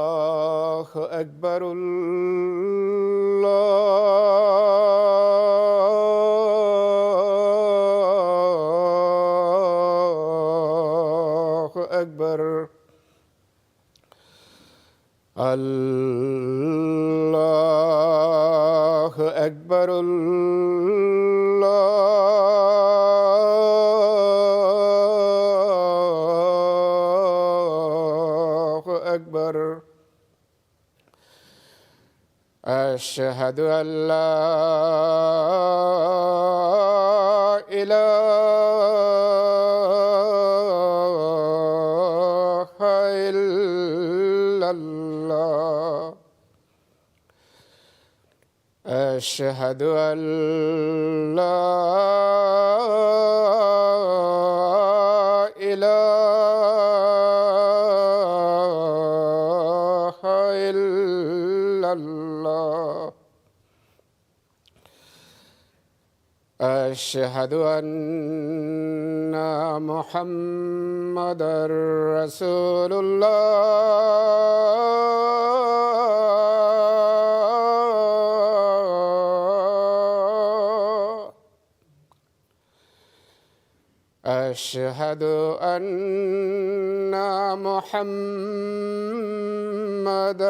اللہ اکبر اللہ اکبر اللہ اکبر اکبر اشہد ان لا الہ الا اللہ اشہد ان لا الہ الا اللہ اشہد ان محمد رسول اللہ اشہد ان محمد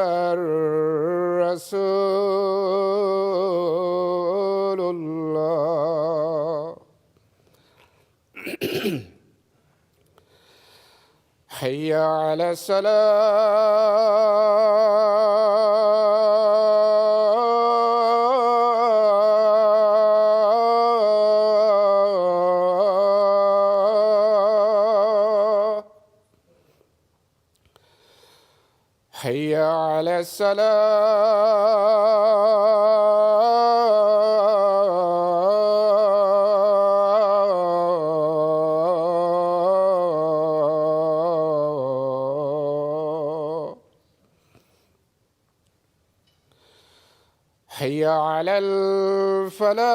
رسول اللہ حی علی الصلاۃ حی علی الصلاۃ حی علی الفلاح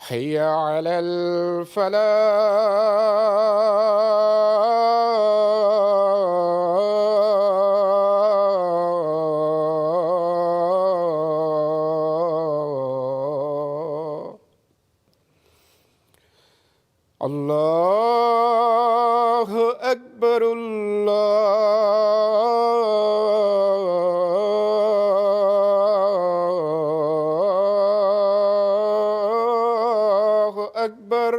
حی علی الفلاح اللہ اکبر اللہ اکبر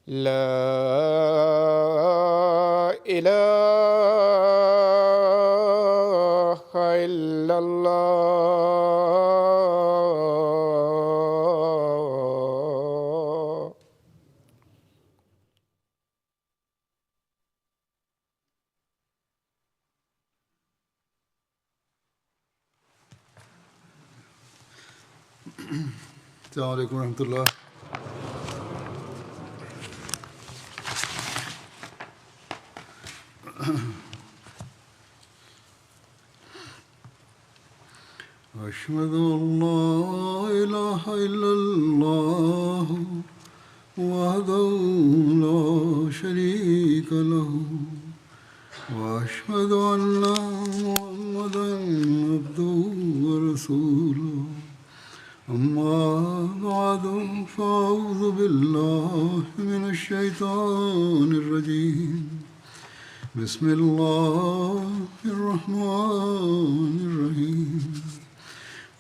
لا الہ الا اللہ السلام علیکم ورحمۃ اللہ. أشهد أن لا إله إلا الله وحده لا شريك له وأشهد أن محمدا عبده ورسوله أما بعد فأعوذ بالله من الشيطان الرجيم بسم الله الرحمن الرحيم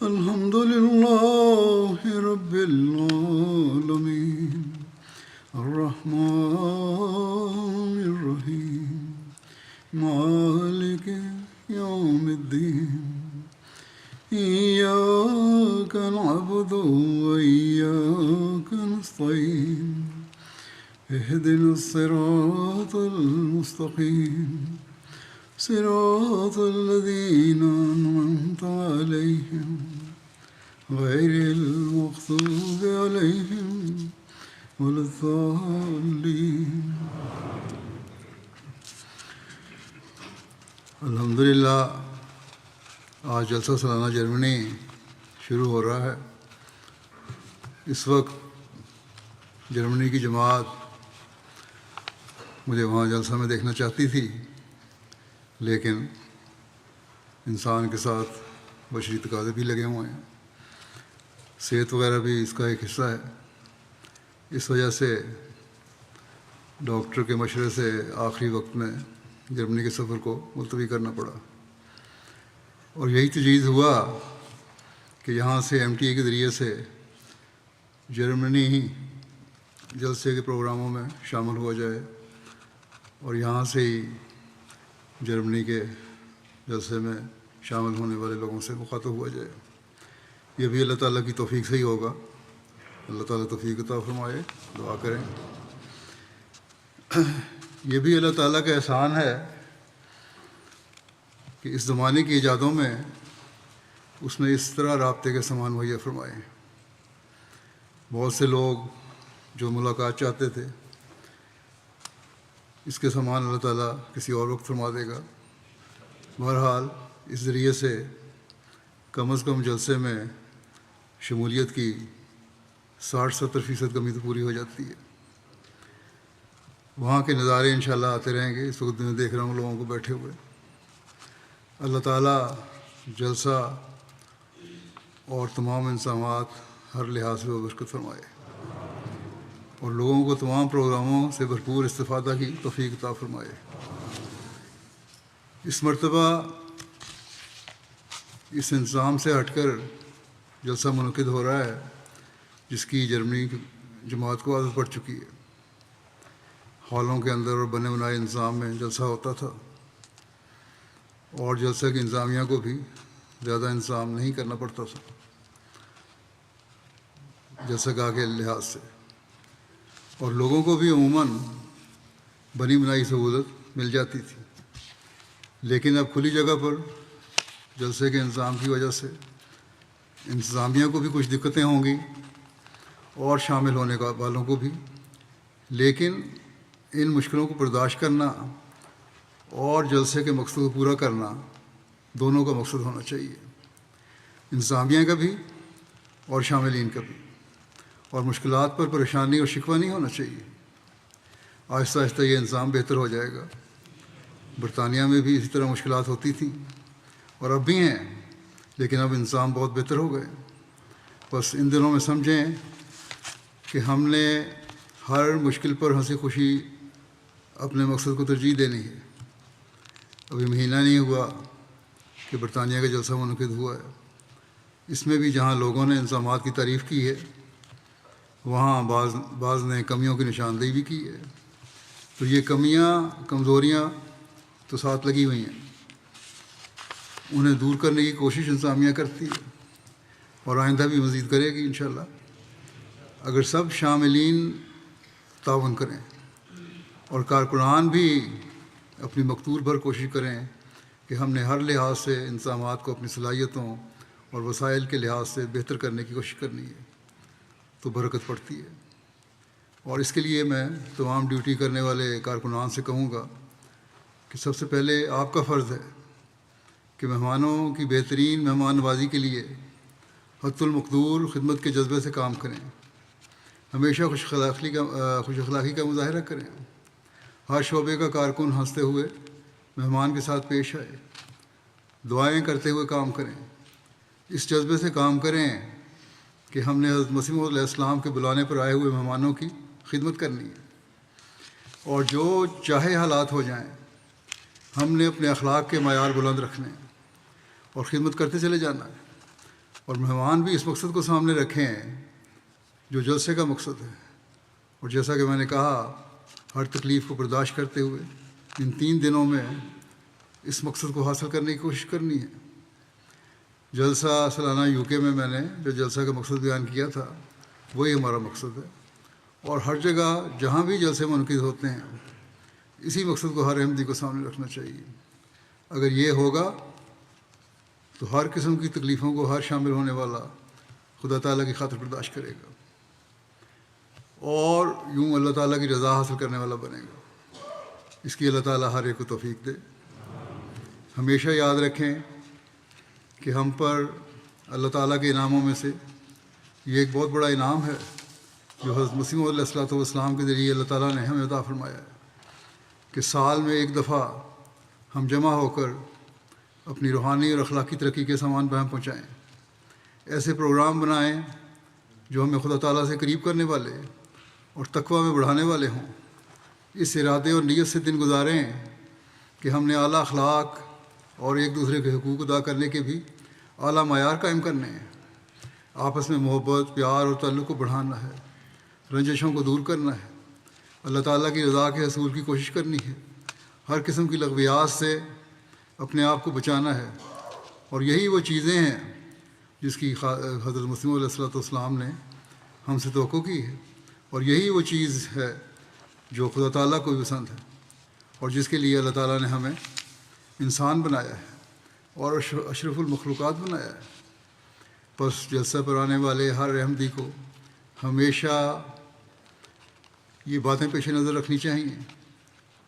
الحمد لله رب العالمين اهدنا الصراط المستقيم صراط الذين أنعمت عليهم غير المغضوب عليهم ولا الضالين. الحمدللہ آج جلسہ سالانہ جرمنی شروع ہو رہا ہے. اس وقت جرمنی کی جماعت مجھے وہاں جلسہ میں دیکھنا چاہتی تھی، لیکن انسان کے ساتھ بشری تقاضے بھی لگے ہوئے ہیں، صحت وغیرہ بھی اس کا ایک حصہ ہے. اس وجہ سے ڈاکٹر کے مشورے سے آخری وقت میں جرمنی کے سفر کو ملتوی کرنا پڑا، اور یہی تجویز ہوا کہ یہاں سے MTA کے ذریعے سے جرمنی ہی جلسے کے پروگراموں میں شامل ہوا جائے اور یہاں سے ہی جرمنی کے جلسے میں شامل ہونے والے لوگوں سے مخاطب ہوا جائے. یہ بھی اللہ تعالیٰ کی توفیق سے ہی ہوگا. اللہ تعالیٰ توفیق عطا فرمائے. دعا کریں. یہ بھی اللہ تعالیٰ کا احسان ہے کہ اس زمانے کی ایجادوں میں اس نے اس طرح رابطے کے سامان مہیا فرمائے. بہت سے لوگ جو ملاقات چاہتے تھے، اس کے سامان اللہ تعالیٰ کسی اور وقت فرما دے گا. بہرحال اس ذریعے سے کم از کم جلسے میں شمولیت کی 60-70% کمی تو پوری ہو جاتی ہے. وہاں کے نظارے انشاءاللہ آتے رہیں گے. اس وقت میں دیکھ رہا ہوں لوگوں کو بیٹھے ہوئے. اللہ تعالیٰ جلسہ اور تمام انتظامات ہر لحاظ سے برکت فرمائے اور لوگوں کو تمام پروگراموں سے بھرپور استفادہ کی توفیق عطا فرمائے. اس مرتبہ اس انتظام سے ہٹ کر جلسہ منعقد ہو رہا ہے جس کی جرمنی کی جماعت کو عادت پڑ چکی ہے. ہالوں کے اندر اور بنے بنائے انتظام میں جلسہ ہوتا تھا اور جلسہ کی انتظامیہ کو بھی زیادہ انتظام نہیں کرنا پڑتا تھا جلسہ گاہ کے لحاظ سے، اور لوگوں کو بھی عموماً بنی بنائی سہولت مل جاتی تھی. لیکن اب کھلی جگہ پر جلسے کے انتظام کی وجہ سے انتظامیہ کو بھی کچھ دقتیں ہوں گی اور شامل ہونے والوں کو بھی. لیکن ان مشکلوں کو برداشت کرنا اور جلسے کے مقصد کو پورا کرنا دونوں کا مقصد ہونا چاہیے، انتظامیہ کا بھی اور شاملین کا بھی. اور مشکلات پر پریشانی اور شکوہ نہیں ہونا چاہیے. آہستہ آہستہ یہ انتظام بہتر ہو جائے گا. برطانیہ میں بھی اسی طرح مشکلات ہوتی تھیں اور اب بھی ہیں، لیکن اب انتظام بہت بہتر ہو گئے. بس ان دنوں میں سمجھیں کہ ہم نے ہر مشکل پر ہنسی خوشی اپنے مقصد کو ترجیح دینی ہے. ابھی مہینہ نہیں ہوا کہ برطانیہ کا جلسہ منعقد ہوا ہے. اس میں بھی جہاں لوگوں نے انتظامات کی تعریف کی ہے، وہاں بعض نے کمیوں کی نشاندہی بھی کی ہے. تو یہ کمیاں کمزوریاں تو ساتھ لگی ہوئی ہیں، انہیں دور کرنے کی کوشش انتظامیہ کرتی ہے اور آئندہ بھی مزید کرے گی انشاءاللہ، اگر سب شاملین تعاون کریں اور کارکنان بھی اپنی مقدور بھر کوشش کریں کہ ہم نے ہر لحاظ سے انتظامات کو اپنی صلاحیتوں اور وسائل کے لحاظ سے بہتر کرنے کی کوشش کرنی ہے تو برکت پڑتی ہے. اور اس کے لیے میں تمام ڈیوٹی کرنے والے کارکنان سے کہوں گا کہ سب سے پہلے آپ کا فرض ہے کہ مہمانوں کی بہترین مہمان نوازی کے لیے حت المقدور خدمت کے جذبے سے کام کریں. ہمیشہ خوش اخلاقی کا مظاہرہ کریں. ہر شعبے کا کارکن ہنستے ہوئے مہمان کے ساتھ پیش آئے. دعائیں کرتے ہوئے کام کریں. اس جذبے سے کام کریں کہ ہم نے حضرت مسیح موعود علیہ السلام کے بلانے پر آئے ہوئے مہمانوں کی خدمت کرنی ہے، اور جو چاہے حالات ہو جائیں ہم نے اپنے اخلاق کے معیار بلند رکھنے ہیں اور خدمت کرتے چلے جانا ہے. اور مہمان بھی اس مقصد کو سامنے رکھیں جو جلسے کا مقصد ہے. اور جیسا کہ میں نے کہا، ہر تکلیف کو برداشت کرتے ہوئے ان 3 دنوں میں اس مقصد کو حاصل کرنے کی کوشش کرنی ہے. جلسہ سالانہ UK میں نے جو جلسہ کا مقصد بیان کیا تھا وہی ہمارا مقصد ہے، اور ہر جگہ جہاں بھی جلسے منعقد ہوتے ہیں اسی مقصد کو ہر احمدی کو سامنے رکھنا چاہیے۔ اگر یہ ہوگا تو ہر قسم کی تکلیفوں کو ہر شامل ہونے والا خدا تعالیٰ کی خاطر برداشت کرے گا اور یوں اللہ تعالیٰ کی رضا حاصل کرنے والا بنے گا۔ اس کی اللہ تعالیٰ ہر ایک کو توفیق دے۔ ہمیشہ یاد رکھیں کہ ہم پر اللہ تعالیٰ کے انعاموں میں سے یہ ایک بہت بڑا انعام ہے جو حضرت مسیح موعود علیہ الصلوۃ والسلام کے ذریعے اللہ تعالیٰ نے ہمیں عطا فرمایا ہے کہ سال میں ایک دفعہ ہم جمع ہو کر اپنی روحانی اور اخلاقی ترقی کے سامان بہم پہنچائیں، ایسے پروگرام بنائیں جو ہمیں خدا تعالیٰ سے قریب کرنے والے اور تقویٰ میں بڑھانے والے ہوں۔ اس ارادے اور نیت سے دن گزاریں کہ ہم نے اعلیٰ اخلاق اور ایک دوسرے کے حقوق ادا کرنے کے بھی اعلیٰ معیار قائم کرنے ہیں۔ آپس میں محبت، پیار اور تعلق کو بڑھانا ہے، رنجشوں کو دور کرنا ہے، اللہ تعالیٰ کی رضا کے حصول کی کوشش کرنی ہے، ہر قسم کی لغویات سے اپنے آپ کو بچانا ہے۔ اور یہی وہ چیزیں ہیں جس کی حضرت مسیح علیہ الصلوۃ والسلام نے ہم سے توقع کی ہے، اور یہی وہ چیز ہے جو خدا تعالیٰ کو بھی پسند ہے اور جس کے لیے اللہ تعالیٰ نے ہمیں انسان بنایا ہے اور اشرف المخلوقات بنایا ہے۔ بس جلسہ پر آنے والے ہر احمدی کو ہمیشہ یہ باتیں پیش نظر رکھنی چاہیے۔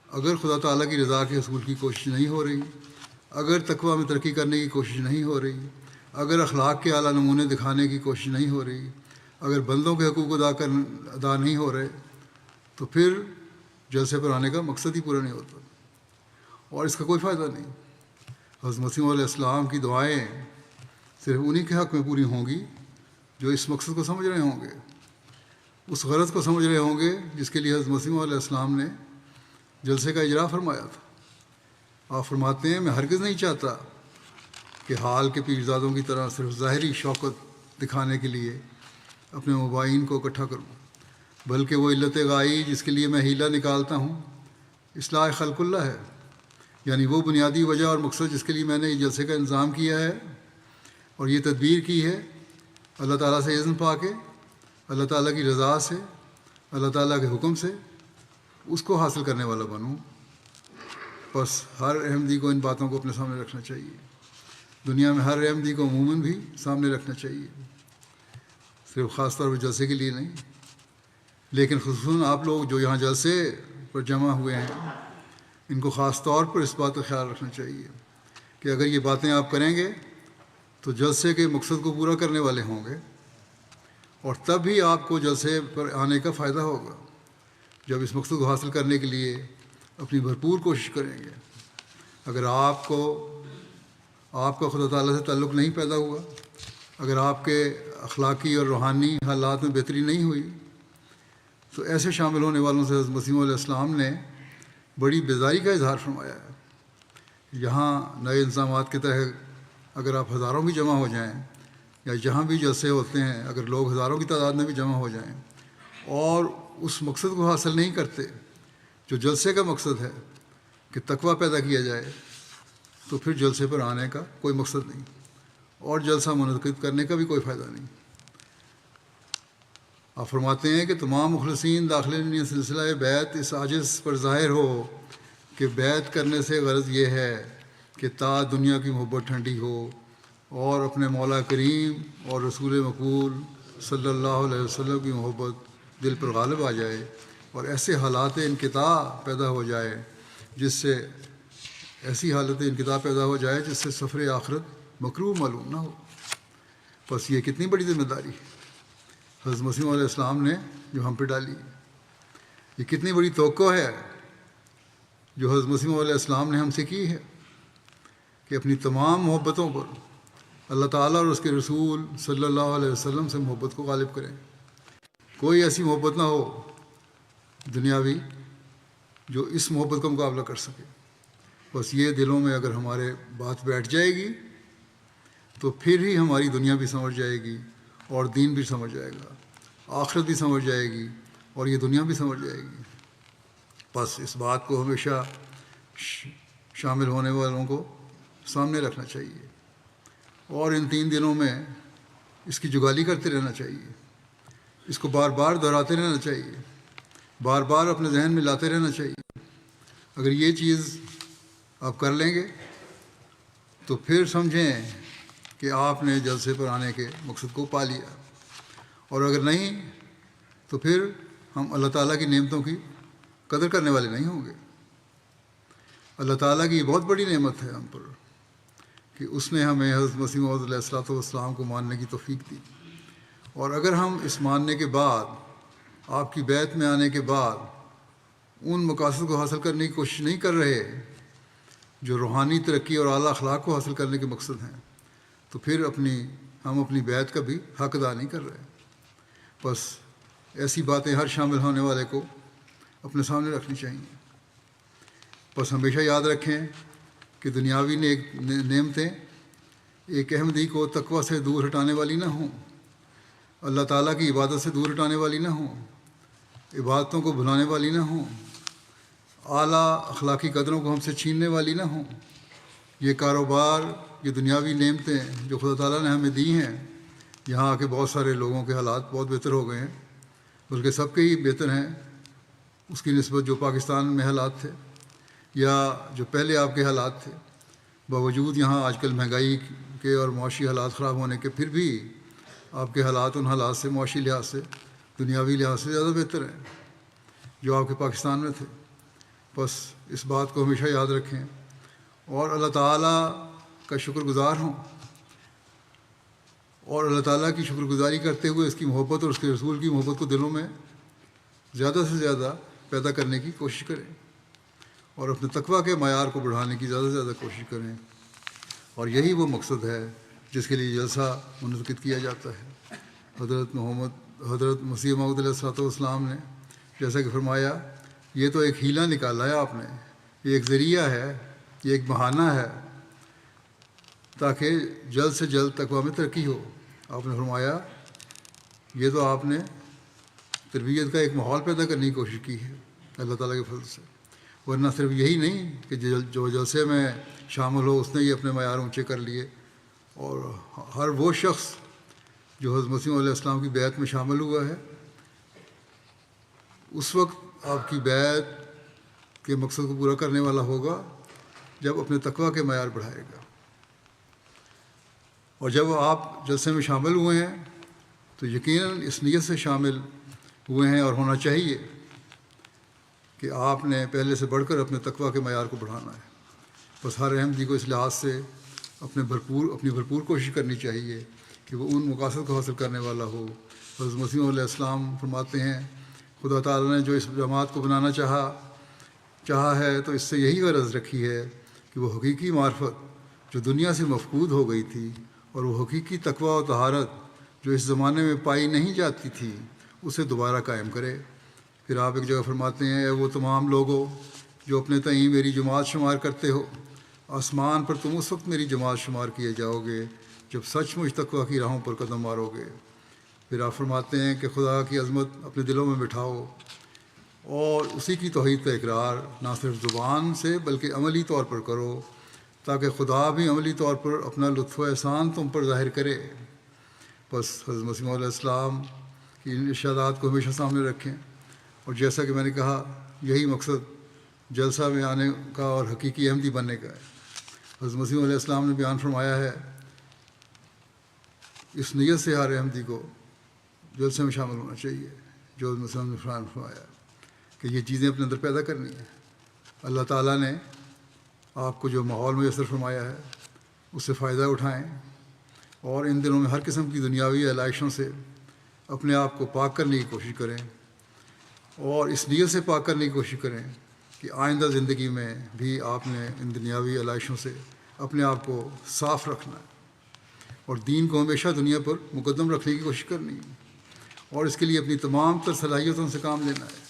اگر خدا تعالیٰ کی رضا کے حصول کی کوشش نہیں ہو رہی، اگر تقویٰ میں ترقی کرنے کی کوشش نہیں ہو رہی، اگر اخلاق کے اعلیٰ نمونے دکھانے کی کوشش نہیں ہو رہی، اگر بندوں کے حقوق ادا نہیں ہو رہے، تو پھر جلسے پر آنے کا مقصد ہی پورا نہیں ہوتا اور اس کا کوئی فائدہ نہیں۔ حضرت مسیح علیہ السلام کی دعائیں صرف انہی کے حق میں پوری ہوں گی جو اس مقصد کو سمجھ رہے ہوں گے، اس غرض کو سمجھ رہے ہوں گے جس کے لیے حضرت مسیح علیہ السلام نے جلسے کا اجرا فرمایا تھا۔ آپ فرماتے ہیں، میں ہرگز نہیں چاہتا کہ حال کے پیرزادوں کی طرح صرف ظاہری شوقت دکھانے کے لیے اپنے مباین کو اکٹھا کروں، بلکہ وہ علت غائی جس کے لیے میں ہیلہ نکالتا ہوں اصلاح خلق اللہ ہے، یعنی وہ بنیادی وجہ اور مقصد جس کے لیے میں نے اس جلسے کا انتظام کیا ہے اور یہ تدبیر کی ہے، اللہ تعالیٰ سے اذن پا کے، اللہ تعالیٰ کی رضا سے، اللہ تعالیٰ کے حکم سے اس کو حاصل کرنے والا بنوں۔ بس ہر احمدی کو ان باتوں کو اپنے سامنے رکھنا چاہیے، دنیا میں ہر احمدی کو عموماً بھی سامنے رکھنا چاہیے، صرف خاص طور پر جلسے کے لیے نہیں، لیکن خصوصاً آپ لوگ جو یہاں جلسے پر جمع ہوئے ہیں ان کو خاص طور پر اس بات کا خیال رکھنا چاہیے کہ اگر یہ باتیں آپ کریں گے تو جلسے کے مقصد کو پورا کرنے والے ہوں گے، اور تب ہی آپ کو جلسے پر آنے کا فائدہ ہوگا جب اس مقصد کو حاصل کرنے کے لیے اپنی بھرپور کوشش کریں گے۔ اگر آپ کا خدا تعالیٰ سے تعلق نہیں پیدا ہوا، اگر آپ کے اخلاقی اور روحانی حالات میں بہتری نہیں ہوئی، تو ایسے شامل ہونے والوں سے حضرت مسیح علیہ السلام نے بڑی بیزاری کا اظہار فرمایا ہے۔ یہاں نئے انتظامات کے تحت اگر آپ ہزاروں بھی جمع ہو جائیں یا جہاں بھی جلسے ہوتے ہیں اگر لوگ ہزاروں کی تعداد میں بھی جمع ہو جائیں اور اس مقصد کو حاصل نہیں کرتے جو جلسے کا مقصد ہے کہ تقویٰ پیدا کیا جائے، تو پھر جلسے پر آنے کا کوئی مقصد نہیں اور جلسہ منعقد کرنے کا بھی کوئی فائدہ نہیں۔ آپ فرماتے ہیں کہ تمام مخلصین داخل سلسلہ بیعت اس عاجز پر ظاہر ہو کہ بیعت کرنے سے غرض یہ ہے کہ تا دنیا کی محبت ٹھنڈی ہو اور اپنے مولا کریم اور رسول مقبول صلی اللہ علیہ وسلم کی محبت دل پر غالب آ جائے اور ایسے حالات انقطاع پیدا ہو جائے جس سے سفر آخرت مکروہ معلوم نہ ہو۔ بس یہ کتنی بڑی ذمہ داری ہے حضرت مسیح علیہ السلام نے جو ہم پہ ڈالی، یہ کتنی بڑی توقع ہے جو حضرت مسیح علیہ السلام نے ہم سے کی ہے کہ اپنی تمام محبتوں پر اللہ تعالیٰ اور اس کے رسول صلی اللہ علیہ وسلم سے محبت کو غالب کریں۔ کوئی ایسی محبت نہ ہو دنیاوی جو اس محبت کا مقابلہ کر سکے۔ بس یہ دلوں میں اگر ہمارے بات بیٹھ جائے گی تو پھر ہی ہماری دنیا بھی سمجھ جائے گی اور دین بھی سمجھ جائے گا، آخرت بھی سمجھ جائے گی اور یہ دنیا بھی سمجھ جائے گی۔ بس اس بات کو ہمیشہ شامل ہونے والوں کو سامنے رکھنا چاہیے اور ان 3 دنوں میں اس کی جگالی کرتے رہنا چاہیے۔ اس کو بار بار دہراتے رہنا چاہیے، بار بار اپنے ذہن میں لاتے رہنا چاہیے۔ اگر یہ چیز آپ کر لیں گے تو پھر سمجھیں کہ آپ نے جلسے پر آنے کے مقصد کو پا لیا، اور اگر نہیں تو پھر ہم اللہ تعالیٰ کی نعمتوں کی قدر کرنے والے نہیں ہوں گے۔ اللہ تعالیٰ کی یہ بہت بڑی نعمت ہے ہم پر کہ اس نے ہمیں حضرت مسیح موعود علیہ الصلوۃ والسلام کو ماننے کی توفیق دی، اور اگر ہم اس ماننے کے بعد، آپ کی بیعت میں آنے کے بعد ان مقاصد کو حاصل کرنے کی کوشش نہیں کر رہے جو روحانی ترقی اور اعلیٰ اخلاق کو حاصل کرنے کے مقصد ہیں، تو پھر ہم اپنی بیعت کا بھی حق ادا نہیں کر رہے۔ بس ایسی باتیں ہر شامل ہونے والے کو اپنے سامنے رکھنی چاہیے۔ بس ہمیشہ یاد رکھیں کہ دنیاوی نعمتیں ایک احمدی کو تقویٰ سے دور ہٹانے والی نہ ہوں، اللہ تعالیٰ کی عبادت سے دور ہٹانے والی نہ ہوں، عبادتوں کو بھلانے والی نہ ہوں، اعلیٰ اخلاقی قدروں کو ہم سے چھیننے والی نہ ہوں۔ یہ کاروبار، یہ دنیاوی نعمتیں جو خدا تعالیٰ نے ہمیں دی ہیں، یہاں آ کے بہت سارے لوگوں کے حالات بہت بہتر ہو گئے ہیں، بلکہ سب کے ہی بہتر ہیں اس کی نسبت جو پاکستان میں حالات تھے یا جو پہلے آپ کے حالات تھے۔ باوجود یہاں آج کل مہنگائی کے اور معاشی حالات خراب ہونے کے، پھر بھی آپ کے حالات ان حالات سے، معاشی لحاظ سے، دنیاوی لحاظ سے زیادہ بہتر ہیں جو آپ کے پاکستان میں تھے۔ بس اس بات کو ہمیشہ یاد رکھیں اور اللہ تعالیٰ کا شکر گزار ہوں، اور اللہ تعالیٰ کی شکر گزاری کرتے ہوئے اس کی محبت اور اس کے رسول کی محبت کو دلوں میں زیادہ سے زیادہ پیدا کرنے کی کوشش کریں، اور اپنے تقویٰ کے معیار کو بڑھانے کی زیادہ سے زیادہ کوشش کریں۔ اور یہی وہ مقصد ہے جس کے لیے جلسہ منعقد کیا جاتا ہے۔ حضرت مسیح موعود علیہ الصلوۃ والسلام نے جیسا کہ فرمایا، یہ تو ایک ہیلا نکالا ہے آپ نے، یہ ایک ذریعہ ہے، یہ ایک بہانہ ہے تاکہ جلد سے جلد تقویٰ میں ترقی ہو۔ آپ نے فرمایا یہ تو آپ نے تربیت کا ایک ماحول پیدا کرنے کی کوشش کی ہے اللہ تعالیٰ کے فضل سے، ورنہ صرف یہی نہیں کہ جو جلسے میں شامل ہو اس نے یہ اپنے معیار اونچے کر لیے، اور ہر وہ شخص جو حضرت مسیح علیہ السلام کی بیعت میں شامل ہوا ہے، اس وقت آپ کی بیعت کے مقصد کو پورا کرنے والا ہوگا جب اپنے تقویٰ کے معیار بڑھائے گا۔ اور جب آپ جلسے میں شامل ہوئے ہیں تو یقیناً اس نیت سے شامل ہوئے ہیں اور ہونا چاہیے کہ آپ نے پہلے سے بڑھ کر اپنے تقویٰ کے معیار کو بڑھانا ہے۔ بس ہر احمدی کو اس لحاظ سے اپنی بھرپور کوشش کرنی چاہیے کہ وہ ان مقاصد کو حاصل کرنے والا ہو۔ حضرت مسیح علیہ السلام فرماتے ہیں، خدا تعالیٰ نے جو اس جماعت کو بنانا چاہا ہے تو اس سے یہی غرض رکھی ہے کہ وہ حقیقی معرفت جو دنیا سے مفقود ہو گئی تھی، اور وہ حقیقی تقویٰ و طہارت جو اس زمانے میں پائی نہیں جاتی تھی، اسے دوبارہ قائم کرے۔ پھر آپ ایک جگہ فرماتے ہیں، اے وہ تمام لوگوں جو اپنے تئیں میری جماعت شمار کرتے ہو، آسمان پر تم اس وقت میری جماعت شمار کیے جاؤ گے جب سچ مچ تقویٰ کی راہوں پر قدم مارو گے۔ پھر آپ فرماتے ہیں کہ خدا کی عظمت اپنے دلوں میں بٹھاؤ اور اسی کی توحید کا اقرار نہ صرف زبان سے بلکہ عملی طور پر کرو، تاکہ خدا بھی عملی طور پر اپنا لطف و احسان تم پر ظاہر کرے۔ بس حضرت مسیح علیہ السلام کی ان ارشادات کو ہمیشہ سامنے رکھیں، اور جیسا کہ میں نے کہا، یہی مقصد جلسہ میں آنے کا اور حقیقی احمدی بننے کا ہے۔ حضرت مسیح علیہ السلام نے بیان فرمایا ہے، اس نیت سے ہر احمدی کو جلسے میں شامل ہونا چاہیے جو حضرت مسیح نے فرمایا کہ یہ چیزیں اپنے اندر پیدا کرنی ہیں۔ اللہ تعالیٰ نے آپ کو جو ماحول میسر فرمایا ہے اس سے فائدہ اٹھائیں، اور ان دنوں میں ہر قسم کی دنیاوی علائشوں سے اپنے آپ کو پاک کرنے کی کوشش کریں، اور اس نیت سے پاک کرنے کی کوشش کریں کہ آئندہ زندگی میں بھی آپ نے ان دنیاوی علائشوں سے اپنے آپ کو صاف رکھنا ہے، اور دین کو ہمیشہ دنیا پر مقدم رکھنے کی کوشش کرنی ہے، اور اس کے لیے اپنی تمام تر صلاحیتوں سے کام لینا ہے۔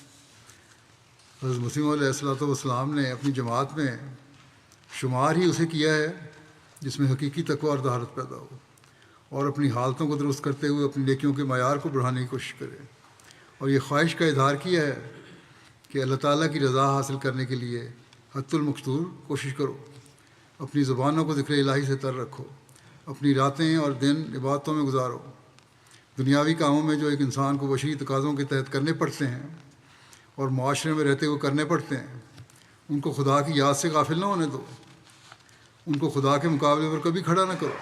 حضرت مسیح علیہ الصلوۃ والسلام نے اپنی جماعت میں شمار ہی اسے کیا ہے جس میں حقیقی تقویٰ اور طہارت پیدا ہو، اور اپنی حالتوں کو درست کرتے ہوئے اپنی نیکیوں کے معیار کو بڑھانے کی کوشش کرے، اور یہ خواہش کا اظہار کیا ہے کہ اللہ تعالیٰ کی رضا حاصل کرنے کے لیے حتی المقصور کوشش کرو، اپنی زبانوں کو ذکر الہی سے تر رکھو، اپنی راتیں اور دن عبادتوں میں گزارو، دنیاوی کاموں میں جو ایک انسان کو بشری تقاضوں کے تحت کرنے پڑتے ہیں اور معاشرے میں رہتے ہوئے کرنے پڑتے ہیں، ان کو خدا کی یاد سے غافل نہ ہونے دو، ان کو خدا کے مقابلے پر کبھی کھڑا نہ کرو۔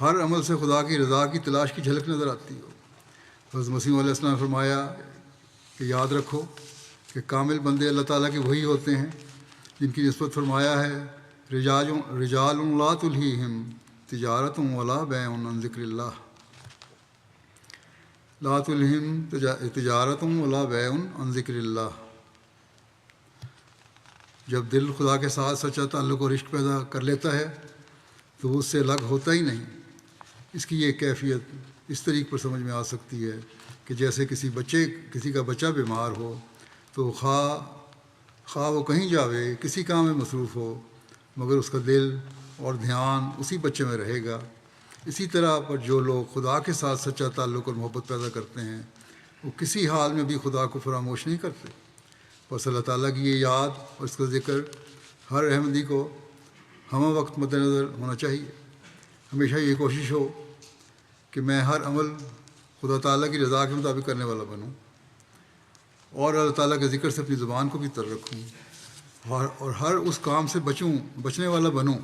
ہر عمل سے خدا کی رضا کی تلاش کی جھلک نظر آتی ہو۔ حضرت مسیح علیہ السلام نے فرمایا کہ یاد رکھو کہ کامل بندے اللہ تعالیٰ کے وہی ہوتے ہیں جن کی نسبت فرمایا ہے رجال لا تلہیہم تجارت ولا بیع عن ذکر اللہ، لا تلہم تجارت ولا بیع عن ذکر اللہ۔ جب دل خدا کے ساتھ سچا تعلق اور عشق پیدا کر لیتا ہے تو وہ اس سے الگ ہوتا ہی نہیں۔ اس کی یہ کیفیت اس طریق پر سمجھ میں آ سکتی ہے کہ جیسے کسی کا بچہ بیمار ہو تو خواہ وہ کہیں جاوے، کسی کام میں مصروف ہو، مگر اس کا دل اور دھیان اسی بچے میں رہے گا۔ اسی طرح پر جو لوگ خدا کے ساتھ سچا تعلق اور محبت پیدا کرتے ہیں وہ کسی حال میں بھی خدا کو فراموش نہیں کرتے۔ بس اللہ تعالیٰ کی یہ یاد اور اس کا ذکر ہر احمدی کو ہمہ وقت مد نظر ہونا چاہیے۔ ہمیشہ یہ کوشش ہو کہ میں ہر عمل خدا تعالیٰ کی رضا کے مطابق کرنے والا بنوں اور اللہ تعالیٰ کے ذکر سے اپنی زبان کو بھی تر رکھوں اور ہر اس کام سے بچنے والا بنوں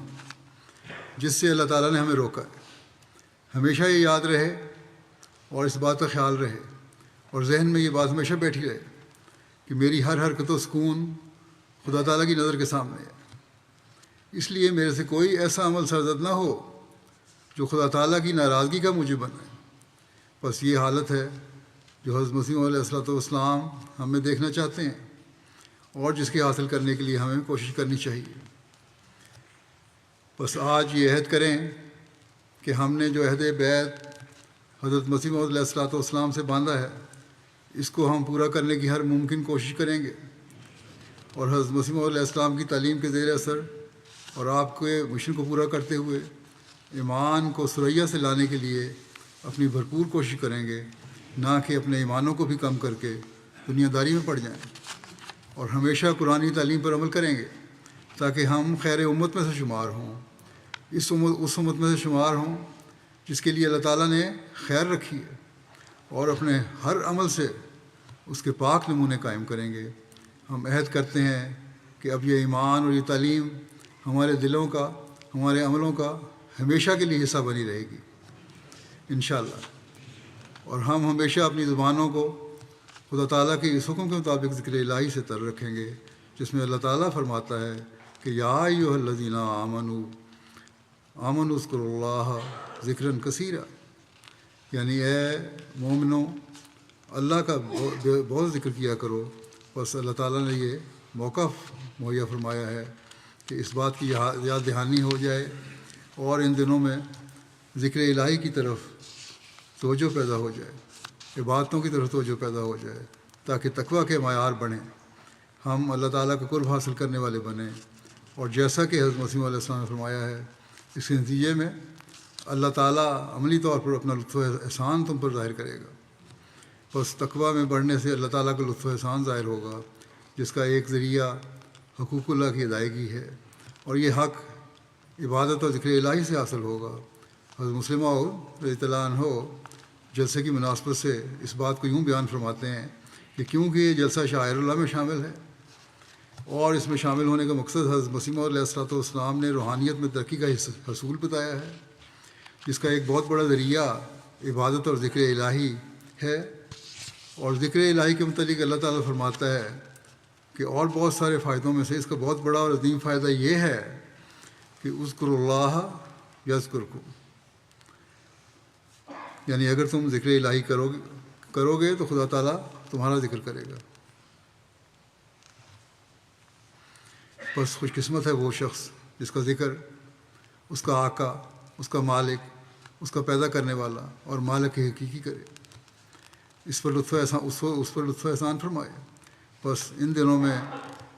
جس سے اللہ تعالیٰ نے ہمیں روکا ہے۔ ہمیشہ یہ یاد رہے اور اس بات کا خیال رہے اور ذہن میں یہ بات ہمیشہ بیٹھی رہے کہ میری ہر حرکت و سکون خدا تعالیٰ کی نظر کے سامنے ہے۔ اس لیے میرے سے کوئی ایسا عمل سرزد نہ ہو جو خدا تعالیٰ کی ناراضگی کا موجب بنے۔ بس یہ حالت ہے جو حضرت مسیح علیہ السلام ہم میں دیکھنا چاہتے ہیں اور جس کے حاصل کرنے کے لیے ہمیں کوشش کرنی چاہیے۔ بس آج یہ عہد کریں کہ ہم نے جو عہد بیعت حضرت مسیح علیہ السلام سے باندھا ہے اس کو ہم پورا کرنے کی ہر ممکن کوشش کریں گے اور حضرت مسیح علیہ السلام کی تعلیم کے زیر اثر اور آپ کے مشن کو پورا کرتے ہوئے ایمان کو ثریا سے لانے کے لیے اپنی بھرپور کوشش کریں گے، نہ کہ اپنے ایمانوں کو بھی کم کر کے دنیا داری میں پڑ جائیں، اور ہمیشہ قرآنی تعلیم پر عمل کریں گے تاکہ ہم خیر امت میں سے شمار ہوں، اس امت میں سے شمار ہوں جس کے لیے اللہ تعالیٰ نے خیر رکھی ہے، اور اپنے ہر عمل سے اس کے پاک نمونے قائم کریں گے۔ ہم عہد کرتے ہیں کہ اب یہ ایمان اور یہ تعلیم ہمارے دلوں کا، ہمارے عملوں کا ہمیشہ کے لیے حصہ بنی رہے گی انشاءاللہ، اور ہم ہمیشہ اپنی زبانوں کو خدا تعالیٰ کے اس حکم کے مطابق ذکر الہی سے تر رکھیں گے جس میں اللہ تعالیٰ فرماتا ہے کہ یا ایھا الذین آمنوا اذکروا اللہ ذکرا کثیرا، یعنی اے مومنو اللہ کا بہت ذکر کیا کرو۔ بس اللہ تعالیٰ نے یہ موقع مہیا فرمایا ہے کہ اس بات کی یاد دہانی ہو جائے اور ان دنوں میں ذکر الہی کی طرف توجہ پیدا ہو جائے، عبادتوں کی طرف توجہ پیدا ہو جائے تاکہ تقویٰ کے معیار بڑھیں، ہم اللہ تعالیٰ کا قرب حاصل کرنے والے بنیں، اور جیسا کہ حضرت مسیح علیہ السلام نے فرمایا ہے اس کے نتیجے میں اللہ تعالیٰ عملی طور پر اپنا لطف و احسان تم پر ظاہر کرے گا۔ بس تقویٰ میں بڑھنے سے اللہ تعالیٰ کا لطف و احسان ظاہر ہوگا جس کا ایک ذریعہ حقوق اللہ کی ادائیگی ہے، اور یہ حق عبادت اور ذکر الہی سے حاصل ہوگا۔ حضرت مسلمہ رضی اللہ عنہ جلسے کی مناسبت سے اس بات کو یوں بیان فرماتے ہیں کہ کیونکہ یہ جلسہ شاعر اللہ میں شامل ہے اور اس میں شامل ہونے کا مقصد حضرت مسیح علیہ السلام نے روحانیت میں ترقی کا حصول بتایا ہے، جس کا ایک بہت بڑا ذریعہ عبادت اور ذکر الہی ہے، اور ذکر الہی کے متعلق اللہ تعالیٰ فرماتا ہے کہ اور بہت سارے فائدوں میں سے اس کا بہت بڑا اور عظیم فائدہ یہ ہے کہ اذکروا اللہ یذکرکم، یعنی اگر تم ذکر الہی کرو گے تو خدا تعالیٰ تمہارا ذکر کرے گا۔ بس خوش قسمت ہے وہ شخص جس کا ذکر اس کا آقا، اس کا مالک، اس کا پیدا کرنے والا اور مالک حقیقی کرے، اس پر لطف و احسان فرمائے۔ بس ان دنوں میں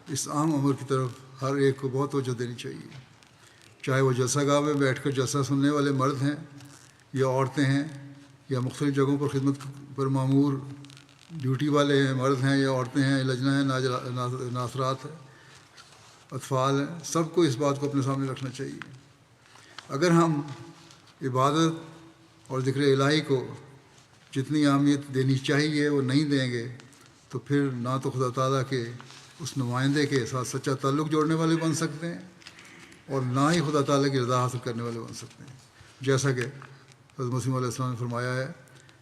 اس اہم امر کی طرف ہر ایک کو بہت توجہ دینی چاہیے، چاہے وہ جلسہ گاہ میں بیٹھ کر جلسہ سننے والے مرد ہیں یا عورتیں ہیں، یا مختلف جگہوں پر خدمت پر معمور ڈیوٹی والے ہیں، مرد ہیں یا عورتیں ہیں، لجنہ ہیں، ناصرات ہیں، اطفال ہیں، سب کو اس بات کو اپنے سامنے رکھنا چاہیے۔ اگر ہم عبادت اور ذکر الہی کو جتنی اہمیت دینی چاہیے وہ نہیں دیں گے تو پھر نہ تو خدا تعالیٰ کے اس نمائندے کے ساتھ سچا تعلق جوڑنے والے بن سکتے ہیں اور نہ ہی خدا تعالیٰ کی رضا حاصل کرنے والے بن سکتے ہیں. جیسا کہ حضرت مسیح علیہ السلام نے فرمایا ہے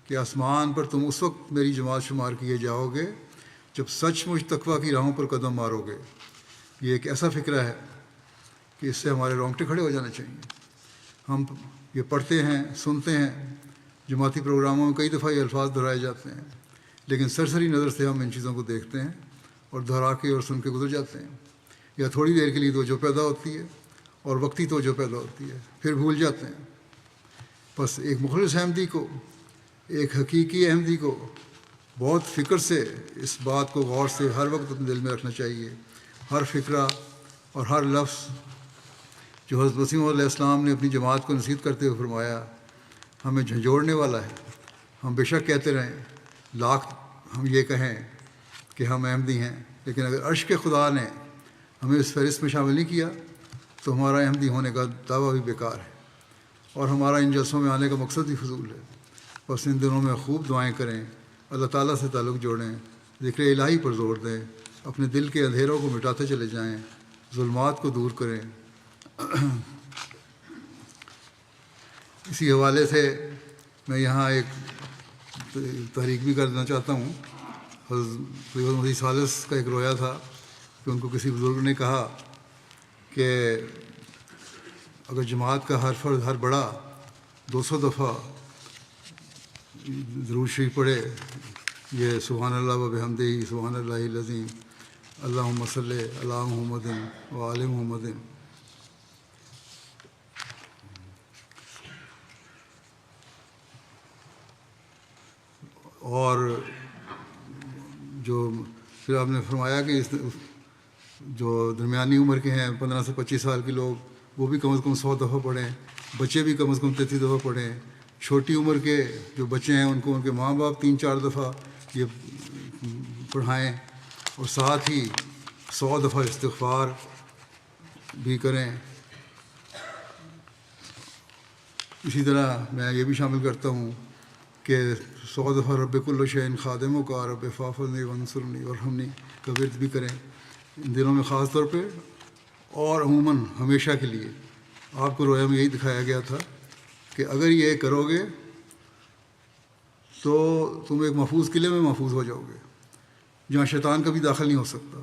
کہ آسمان پر تم اس وقت میری جماعت شمار کیے جاؤ گے جب سچ مچ تقویٰ کی راہوں پر قدم مارو گے. یہ ایک ایسا فکرہ ہے کہ اس سے ہمارے رونگٹے کھڑے ہو جانے چاہیے. ہم یہ پڑھتے ہیں، سنتے ہیں، جماعتی پروگراموں میں کئی دفعہ یہ الفاظ دہرائے جاتے ہیں، لیکن سرسری نظر سے ہم ان چیزوں کو دیکھتے ہیں اور دہرا کے اور سن کے گزر جاتے ہیں. یا تھوڑی دیر کے لیے توجہ پیدا ہوتی ہے اور وقتی توجہ پیدا ہوتی ہے، پھر بھول جاتے ہیں. بس ایک مخلص احمدی کو، ایک حقیقی احمدی کو بہت فکر سے اس بات کو غور سے ہر وقت اپنے دل میں رکھنا چاہیے. ہر فکرہ اور ہر لفظ جو حضرت مسیح علیہ السلام نے اپنی جماعت کو نصیحت کرتے ہوئے فرمایا ہمیں جھنجھوڑنے والا ہے. ہم بے شک کہتے رہیں، لاکھ ہم یہ کہیں کہ ہم احمدی ہیں، لیکن اگر عرش کے خدا نے ہمیں اس فہرست میں شامل نہیں کیا تو ہمارا احمدی ہونے کا دعویٰ بھی بیکار ہے اور ہمارا ان جلسوں میں آنے کا مقصد بھی فضول ہے. بس ان دنوں میں خوب دعائیں کریں، اللہ تعالیٰ سے تعلق جوڑیں، ذکر الہی پر زور دیں، اپنے دل کے اندھیروں کو مٹاتے چلے جائیں، ظلمات کو دور کریں. اسی حوالے سے میں یہاں ایک تحریک بھی کرنا چاہتا ہوں. حضرت مسیح ثالث کا ایک رویا تھا کہ ان کو کسی بزرگ نے کہا کہ اگر جماعت کا ہر فرد، ہر بڑا 200 دفعہ درود شریف پڑھے، یہ سبحان اللہ و بحمدہ سبحان اللہ العظیم اللہم صلی علی محمد و آل محمد، اور جو پھر آپ نے فرمایا کہ جو درمیانی عمر کے ہیں 15 سے 25 سال کے لوگ، وہ بھی کم از کم 100 دفعہ پڑھیں، بچے بھی کم از کم 33 دفعہ پڑھیں، چھوٹی عمر کے جو بچے ہیں ان کو ان کے ماں باپ 3-4 دفعہ یہ پڑھائیں، اور ساتھ ہی 100 دفعہ استغفار بھی کریں. اسی طرح میں یہ بھی شامل کرتا ہوں کہ 100 دفعہ رب کل شیء خادموں کا رب فاعفنی وانصرنی وارحمنی کا ورد بھی کریں ان دنوں میں خاص طور پہ، اور عموماً ہمیشہ کے لیے. آپ کو رویا میں یہی دکھایا گیا تھا کہ اگر یہ کرو گے تو تم ایک محفوظ قلعے میں محفوظ ہو جاؤ گے جہاں شیطان کبھی داخل نہیں ہو سکتا،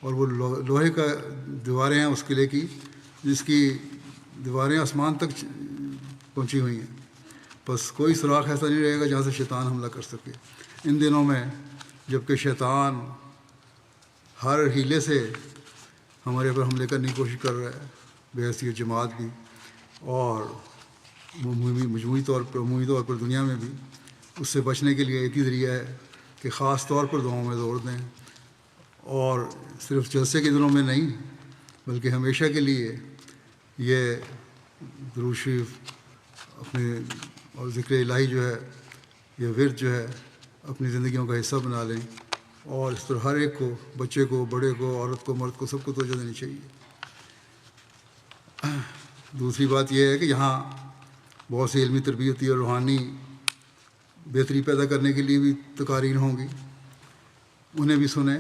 اور وہ لوہے کا دیواریں ہیں اس قلعے کی جس کی دیواریں آسمان تک پہنچی ہوئی ہیں. بس کوئی سراخ ایسا نہیں رہے گا جہاں سے شیطان حملہ کر سکے. ان دنوں میں جب کہ شیطان ہر ہیلے سے ہمارے پر حملے کرنے کی کوشش کر رہا ہے، بحیثیت جماعت بھی اور مجموعی طور پر عمومی طور پر دنیا میں بھی، اس سے بچنے کے لیے ایک ہی ذریعہ ہے کہ خاص طور پر دعاؤں میں زور دیں، اور صرف جلسے کے دنوں میں نہیں بلکہ ہمیشہ کے لیے یہ درود شریف اپنے اور ذکر الہی جو ہے، یہ ورد جو ہے، اپنی زندگیوں کا حصہ بنا لیں، اور اس طرح ہر ایک کو، بچے کو، بڑے کو، عورت کو، مرد کو، سب کو توجہ دینی چاہیے. دوسری بات یہ ہے کہ یہاں بہت سی علمی تربیتی اور روحانی بہتری پیدا کرنے کے لیے بھی تقاریر ہوں گی، انہیں بھی سنیں.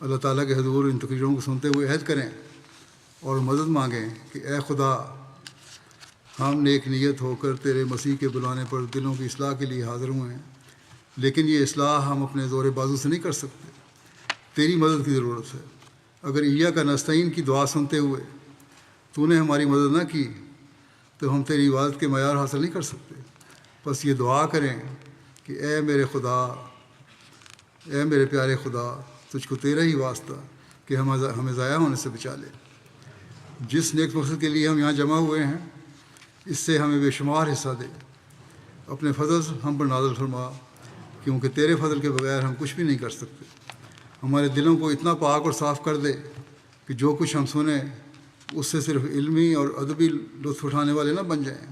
اللہ تعالیٰ کے حضور ان تقریروں کو سنتے ہوئے عہد کریں اور مدد مانگیں کہ اے خدا، ہم نیک نیت ہو کر تیرے مسیح کے بلانے پر دلوں کی اصلاح کے لیے حاضر ہوئے ہیں، لیکن یہ اصلاح ہم اپنے زور بازو سے نہیں کر سکتے، تیری مدد کی ضرورت ہے. اگر ایّاک نستعین کی دعا سنتے ہوئے تو نے ہماری مدد نہ کی تو ہم تیری عبادت کے معیار حاصل نہیں کر سکتے. بس یہ دعا کریں کہ اے میرے خدا، اے میرے پیارے خدا، تجھ کو تیرا ہی واسطہ کہ ہمیں ضائع ہونے سے بچا لے. جس نیک مقصد کے لیے ہم یہاں جمع ہوئے ہیں اس سے ہمیں بے شمار حصہ دے. اپنے فضل ہم پر نازل فرما، کیونکہ تیرے فضل کے بغیر ہم کچھ بھی نہیں کر سکتے. ہمارے دلوں کو اتنا پاک اور صاف کر دے کہ جو کچھ ہم سنیں اس سے صرف علمی اور ادبی لطف اٹھانے والے نہ بن جائیں،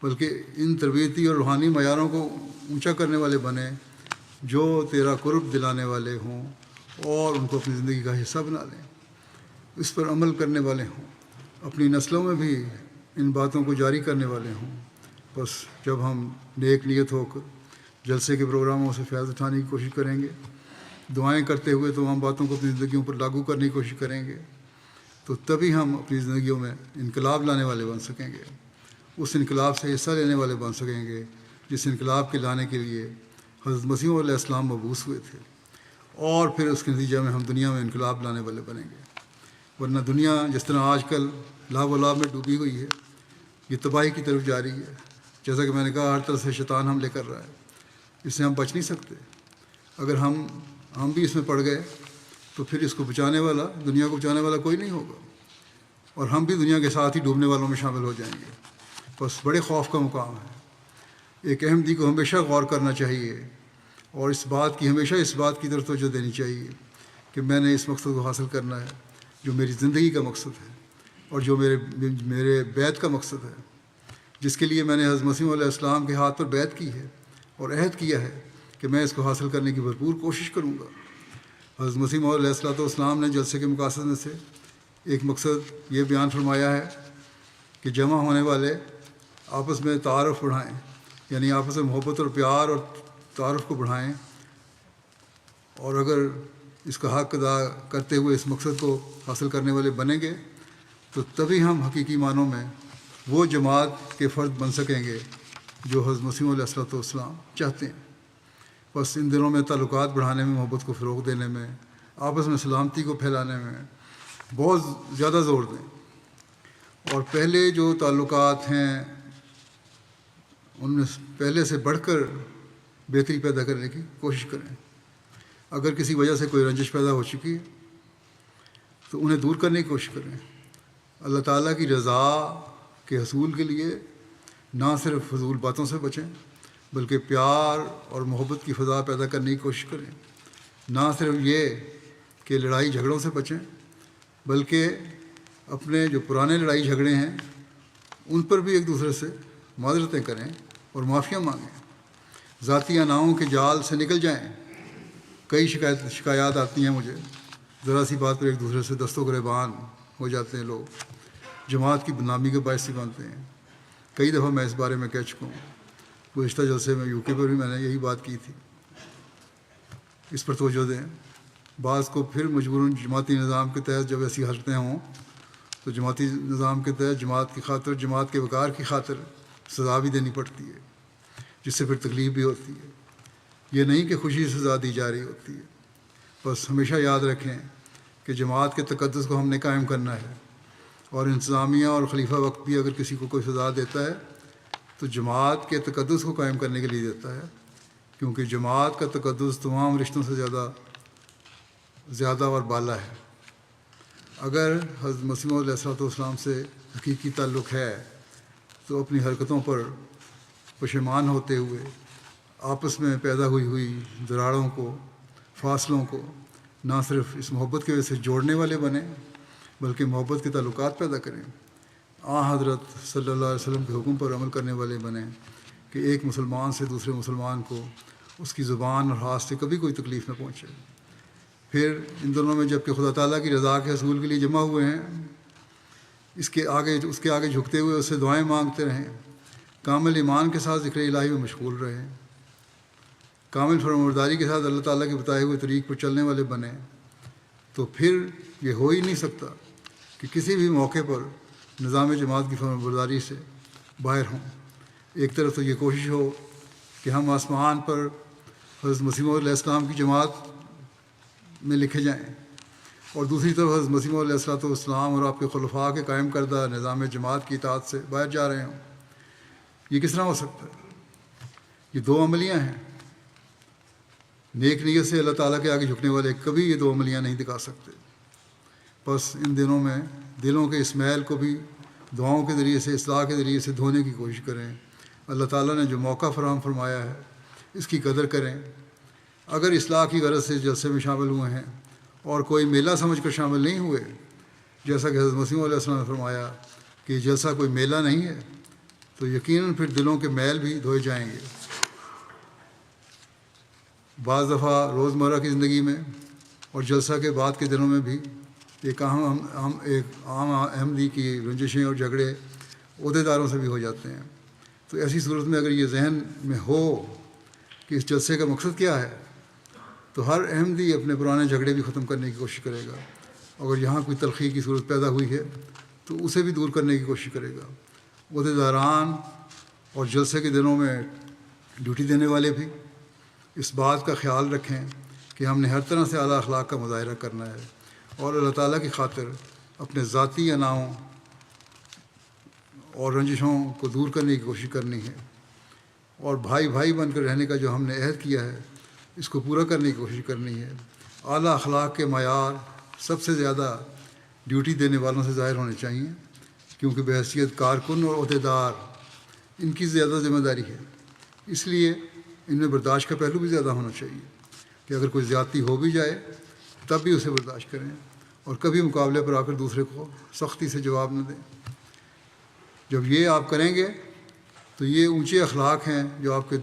بلکہ ان تربیتی اور روحانی معیاروں کو اونچا کرنے والے بنیں جو تیرا قرب دلانے والے ہوں اور ان کو اپنی زندگی کا حصہ بنا لیں، اس پر عمل کرنے والے ہوں، اپنی نسلوں میں بھی ان باتوں کو جاری کرنے والے ہوں. بس جب ہم نیک نیت ہو کر جلسے کے پروگراموں سے فیض اٹھانے کی کوشش کریں گے، دعائیں کرتے ہوئے تمام باتوں کو اپنی زندگیوں پر لاگو کرنے کی کوشش کریں گے، تو تبھی ہم اپنی زندگیوں میں انقلاب لانے والے بن سکیں گے، اس انقلاب سے حصہ لینے والے بن سکیں گے جس انقلاب کے لانے کے لیے حضرت مسیح علیہ السلام مبعوث ہوئے تھے، اور پھر اس کے نتیجے میں ہم دنیا میں انقلاب لانے والے بنیں گے۔ ورنہ دنیا جس طرح آج کل لہو و لعب میں ڈوبی ہوئی ہے، یہ تباہی کی طرف جا رہی ہے۔ جیسا کہ میں نے کہا، ہر طرف سے شیطان حملے کر رہا ہے، اس سے ہم بچ نہیں سکتے۔ اگر ہم بھی اس میں پڑ گئے تو پھر اس کو بچانے والا، دنیا کو بچانے والا کوئی نہیں ہوگا، اور ہم بھی دنیا کے ساتھ ہی ڈوبنے والوں میں شامل ہو جائیں گے۔ بس بڑے خوف کا مقام ہے۔ ایک احمدی کو ہمیشہ غور کرنا چاہیے، اور ہمیشہ اس بات کی طرف توجہ دینی چاہیے کہ میں نے اس مقصد کو حاصل کرنا ہے جو میری زندگی کا مقصد ہے، اور جو میرے بیعت کا مقصد ہے، جس کے لیے میں نے حضرت مسیح علیہ السلام کے ہاتھ پر بیعت کی ہے اور عہد کیا ہے کہ میں اس کو حاصل کرنے کی بھرپور کوشش کروں گا۔ حضرت مسیح علیہ السلام نے جلسے کے مقاصد میں سے ایک مقصد یہ بیان فرمایا ہے کہ جمع ہونے والے آپس میں تعارف بڑھائیں، یعنی آپس میں محبت اور پیار اور تعارف کو بڑھائیں، اور اگر اس کا حق ادا کرتے ہوئے اس مقصد کو حاصل کرنے والے بنیں گے تو تبھی ہم حقیقی معنوں میں وہ جماعت کے فرد بن سکیں گے جو حضرت مسیح علیہ السلام چاہتے ہیں۔ بس ان دنوں میں تعلقات بڑھانے میں، محبت کو فروغ دینے میں، آپس میں سلامتی کو پھیلانے میں بہت زیادہ زور دیں، اور پہلے جو تعلقات ہیں ان میں پہلے سے بڑھ کر بہتری پیدا کرنے کی کوشش کریں۔ اگر کسی وجہ سے کوئی رنجش پیدا ہو چکی ہے تو انہیں دور کرنے کی کوشش کریں۔ اللہ تعالیٰ کی رضا کے حصول کے لیے نہ صرف فضول باتوں سے بچیں، بلکہ پیار اور محبت کی فضا پیدا کرنے کی کوشش کریں۔ نہ صرف یہ کہ لڑائی جھگڑوں سے بچیں، بلکہ اپنے جو پرانے لڑائی جھگڑے ہیں ان پر بھی ایک دوسرے سے معذرتیں کریں اور معافیاں مانگیں۔ ذاتی اناؤں کے جال سے نکل جائیں۔ کئی شکایات آتی ہیں مجھے، ذرا سی بات پر ایک دوسرے سے دست و گریبان ہو جاتے ہیں لوگ، جماعت کی بدنامی کے باعث بنتے ہیں۔ کئی دفعہ میں اس بارے میں کہہ چکا ہوں، گزشتہ جلسے میں UK پر بھی میں نے یہی بات کی تھی۔ اس پر توجہ دیں۔ بعض کو پھر مجبوراً جماعتی نظام کے تحت جب ایسی حرکتیں ہوں تو جماعتی نظام کے تحت جماعت کی خاطر، جماعت کے وقار کی خاطر سزا بھی دینی پڑتی ہے، جس سے پھر تکلیف بھی ہوتی ہے۔ یہ نہیں کہ خوشی سے سزا دی جا رہی ہوتی ہے۔ بس ہمیشہ یاد رکھیں کہ جماعت کے تقدس کو ہم نے قائم کرنا ہے، اور انتظامیہ اور خلیفہ وقت بھی اگر کسی کو کوئی سزا دیتا ہے تو جماعت کے تقدس کو قائم کرنے کے لیے دیتا ہے، کیونکہ جماعت کا تقدس تمام رشتوں سے زیادہ اور بالا ہے۔ اگر حضرت مسیح علیہ السلام سے حقیقی تعلق ہے تو اپنی حرکتوں پر پشیمان ہوتے ہوئے آپس میں پیدا ہوئی دراڑوں کو، فاصلوں کو نہ صرف اس محبت کی وجہ سے جوڑنے والے بنیں، بلکہ محبت کے تعلقات پیدا کریں۔ حضرت صلی اللہ علیہ وسلم کے حکم پر عمل کرنے والے بنیں کہ ایک مسلمان سے دوسرے مسلمان کو اس کی زبان اور ہاتھ سے کبھی کوئی تکلیف نہ پہنچے۔ پھر ان دونوں میں جب کہ خدا تعالیٰ کی رضا کے حصول کے لیے جمع ہوئے ہیں، اس کے آگے جھکتے ہوئے اس سے دعائیں مانگتے رہیں، کامل ایمان کے ساتھ ذکر الہی میں مشغول رہیں، کامل فرمانبرداری کے ساتھ اللہ تعالیٰ کے بتائے ہوئے طریق پر چلنے والے بنیں، تو پھر یہ ہو ہی نہیں سکتا کہ کسی بھی موقع پر نظام جماعت کی فرمانبرداری سے باہر ہوں۔ ایک طرف تو یہ کوشش ہو کہ ہم آسمان پر حضرت مسیح علیہ السلام کی جماعت میں لکھے جائیں، اور دوسری طرف حضرت مسیح علیہ السلام اور آپ کے خلفاء کے قائم کردہ نظام جماعت کی اطاعت سے باہر جا رہے ہوں۔ یہ کس طرح ہو سکتا ہے؟ یہ دو عملیاں ہیں۔ نیک نیت سے اللہ تعالیٰ کے آگے جھکنے والے کبھی یہ دو عملیاں نہیں دکھا سکتے۔ بس ان دنوں میں دلوں کے اس میل کو بھی دعاؤں کے ذریعے سے، اصلاح کے ذریعے سے دھونے کی کوشش کریں۔ اللہ تعالیٰ نے جو موقع فراہم فرمایا ہے اس کی قدر کریں۔ اگر اصلاح کی غرض سے جلسے میں شامل ہوئے ہیں اور کوئی میلہ سمجھ کر شامل نہیں ہوئے، جیسا کہ حضرت مسیح علیہ السلام نے فرمایا کہ یہ جلسہ کوئی میلہ نہیں ہے، تو یقیناً پھر دلوں کے میل بھی دھوئے جائیں گے۔ بعض دفعہ روزمرہ کی زندگی میں اور جلسہ کے بعد کے دنوں میں بھی ایک عام احمدی کی رنجشیں اور جھگڑے عہدیداروں سے بھی ہو جاتے ہیں۔ تو ایسی صورت میں اگر یہ ذہن میں ہو کہ اس جلسے کا مقصد کیا ہے، تو ہر احمدی اپنے پرانے جھگڑے بھی ختم کرنے کی کوشش کرے گا. اگر یہاں کوئی تلخی کی صورت پیدا ہوئی ہے تو اسے بھی دور کرنے کی کوشش کرے گا. عہدیداران اور جلسے کے دنوں میں ڈیوٹی دینے والے بھی اس بات کا خیال رکھیں کہ ہم نے ہر طرح سے اعلیٰ اخلاق کا مظاہرہ کرنا ہے اور اللہ تعالیٰ کی خاطر اپنے ذاتی اناؤں اور رنجشوں کو دور کرنے کی کوشش کرنی ہے، اور بھائی بھائی بن کر رہنے کا جو ہم نے عہد کیا ہے اس کو پورا کرنے کی کوشش کرنی ہے. اعلیٰ اخلاق کے معیار سب سے زیادہ ڈیوٹی دینے والوں سے ظاہر ہونے چاہیے، کیونکہ بحیثیت کارکن اور عہدیدار ان کی زیادہ ذمہ داری ہے. اس لیے ان میں برداشت کا پہلو بھی زیادہ ہونا چاہیے کہ اگر کوئی زیادتی ہو بھی جائے تب بھی اسے برداشت کریں اور کبھی مقابلے پر آ کر دوسرے کو سختی سے جواب نہ دیں. جب یہ آپ کریں گے تو یہ اونچے اخلاق ہیں جو آپ کے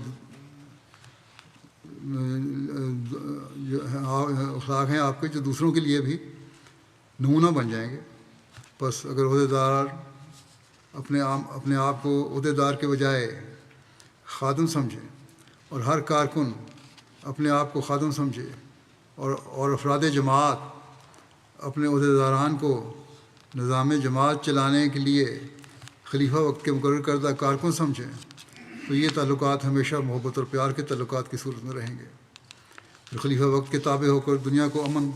اخلاق ہیں آپ کے جو دوسروں کے لیے بھی نمونہ بن جائیں گے. بس اگر عہدیدار اپنے آپ کو عہدیدار کے بجائے خادم سمجھیں اور ہر کارکن اپنے آپ کو خادم سمجھے اور افراد جماعت اپنے عہدیداران کو نظام جماعت چلانے کے لیے خلیفہ وقت کے مقرر کردہ کارکن سمجھیں تو یہ تعلقات ہمیشہ محبت اور پیار کے تعلقات کی صورت میں رہیں گے. پھر خلیفہ وقت کے تابع ہو کر دنیا کو امن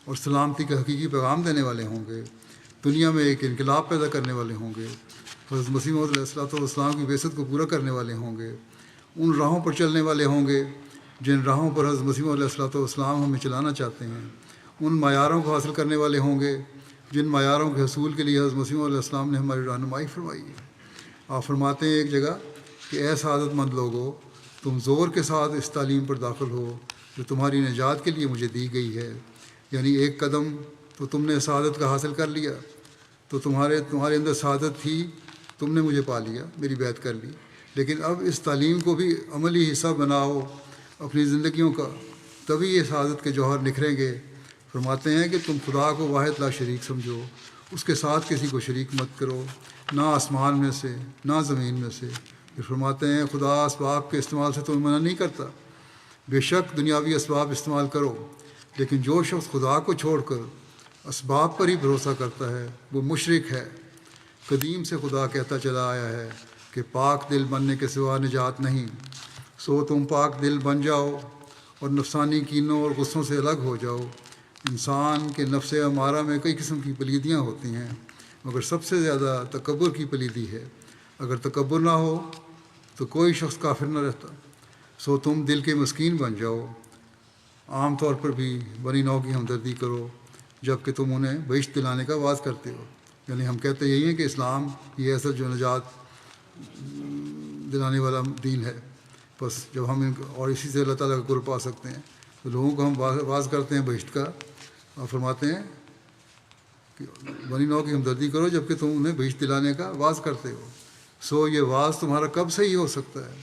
اور سلامتی کا حقیقی پیغام دینے والے ہوں گے، دنیا میں ایک انقلاب پیدا کرنے والے ہوں گے، حضرت مسیح موعود علیہ الصلوۃ والسلام کی بعثت کو پورا کرنے والے ہوں گے، ان راہوں پر چلنے والے ہوں گے جن راہوں پر حضرت مسیح موعود علیہ الصلوۃ والسلام ہمیں چلانا چاہتے ہیں، ان معیاروں کو حاصل کرنے والے ہوں گے جن معیاروں کے حصول کے لیے حضرت مسیح موعود علیہ السلام نے ہماری رہنمائی فرمائی ہے. آپ فرماتے ہیں ایک جگہ کہ اے سعادت مند لوگو، تم زور کے ساتھ اس تعلیم پر داخل ہو جو تمہاری نجات کے لیے مجھے دی گئی ہے. یعنی ایک قدم تو تم نے سعادت کا حاصل کر لیا، تو تمہارے اندر سعادت تھی، تم نے مجھے پا لیا، میری بیعت کر لی، لیکن اب اس تعلیم کو بھی عملی حصہ بناؤ اپنی زندگیوں کا، تبھی یہ سعادت کے جوہر نکھریں گے. فرماتے ہیں کہ تم خدا کو واحد لا شریک سمجھو، اس کے ساتھ کسی کو شریک مت کرو، نہ آسمان میں سے نہ زمین میں سے. پھر فرماتے ہیں خدا اسباب کے استعمال سے تمہیں منع نہیں کرتا، بے شک دنیاوی اسباب استعمال کرو، لیکن جو شخص خدا کو چھوڑ کر اسباب پر ہی بھروسہ کرتا ہے وہ مشرک ہے. قدیم سے خدا کہتا چلا آیا ہے کہ پاک دل بننے کے سوا نجات نہیں، سو تم پاک دل بن جاؤ اور نفسانی کینوں اور غصوں سے الگ ہو جاؤ. انسان کے نفس امارہ میں کئی قسم کی پلیدیاں ہوتی ہیں، مگر سب سے زیادہ تکبر کی پلیدی ہے. اگر تکبر نہ ہو تو کوئی شخص کافر نہ رہتا. سو تم دل کے مسکین بن جاؤ، عام طور پر بھی بنی نوع کی ہمدردی کرو جب کہ تم انہیں بہشت دلانے کا وعظ کرتے ہو. یعنی ہم کہتے یہی ہیں کہ اسلام یہ ایسا جو نجات دلانے والا دین ہے. بس جب ہم اور اسی سے اللہ تعالیٰ کا قرب پا سکتے ہیں تو لوگوں کو ہم واعظ کرتے ہیں بہشت کا، اور فرماتے ہیں کہ بنی نوع کی ہمدردی کرو جب کہ تم انہیں بہشت دلانے کا واعظ کرتے ہو. سو یہ واعظ تمہارا کب سے ہی ہو سکتا ہے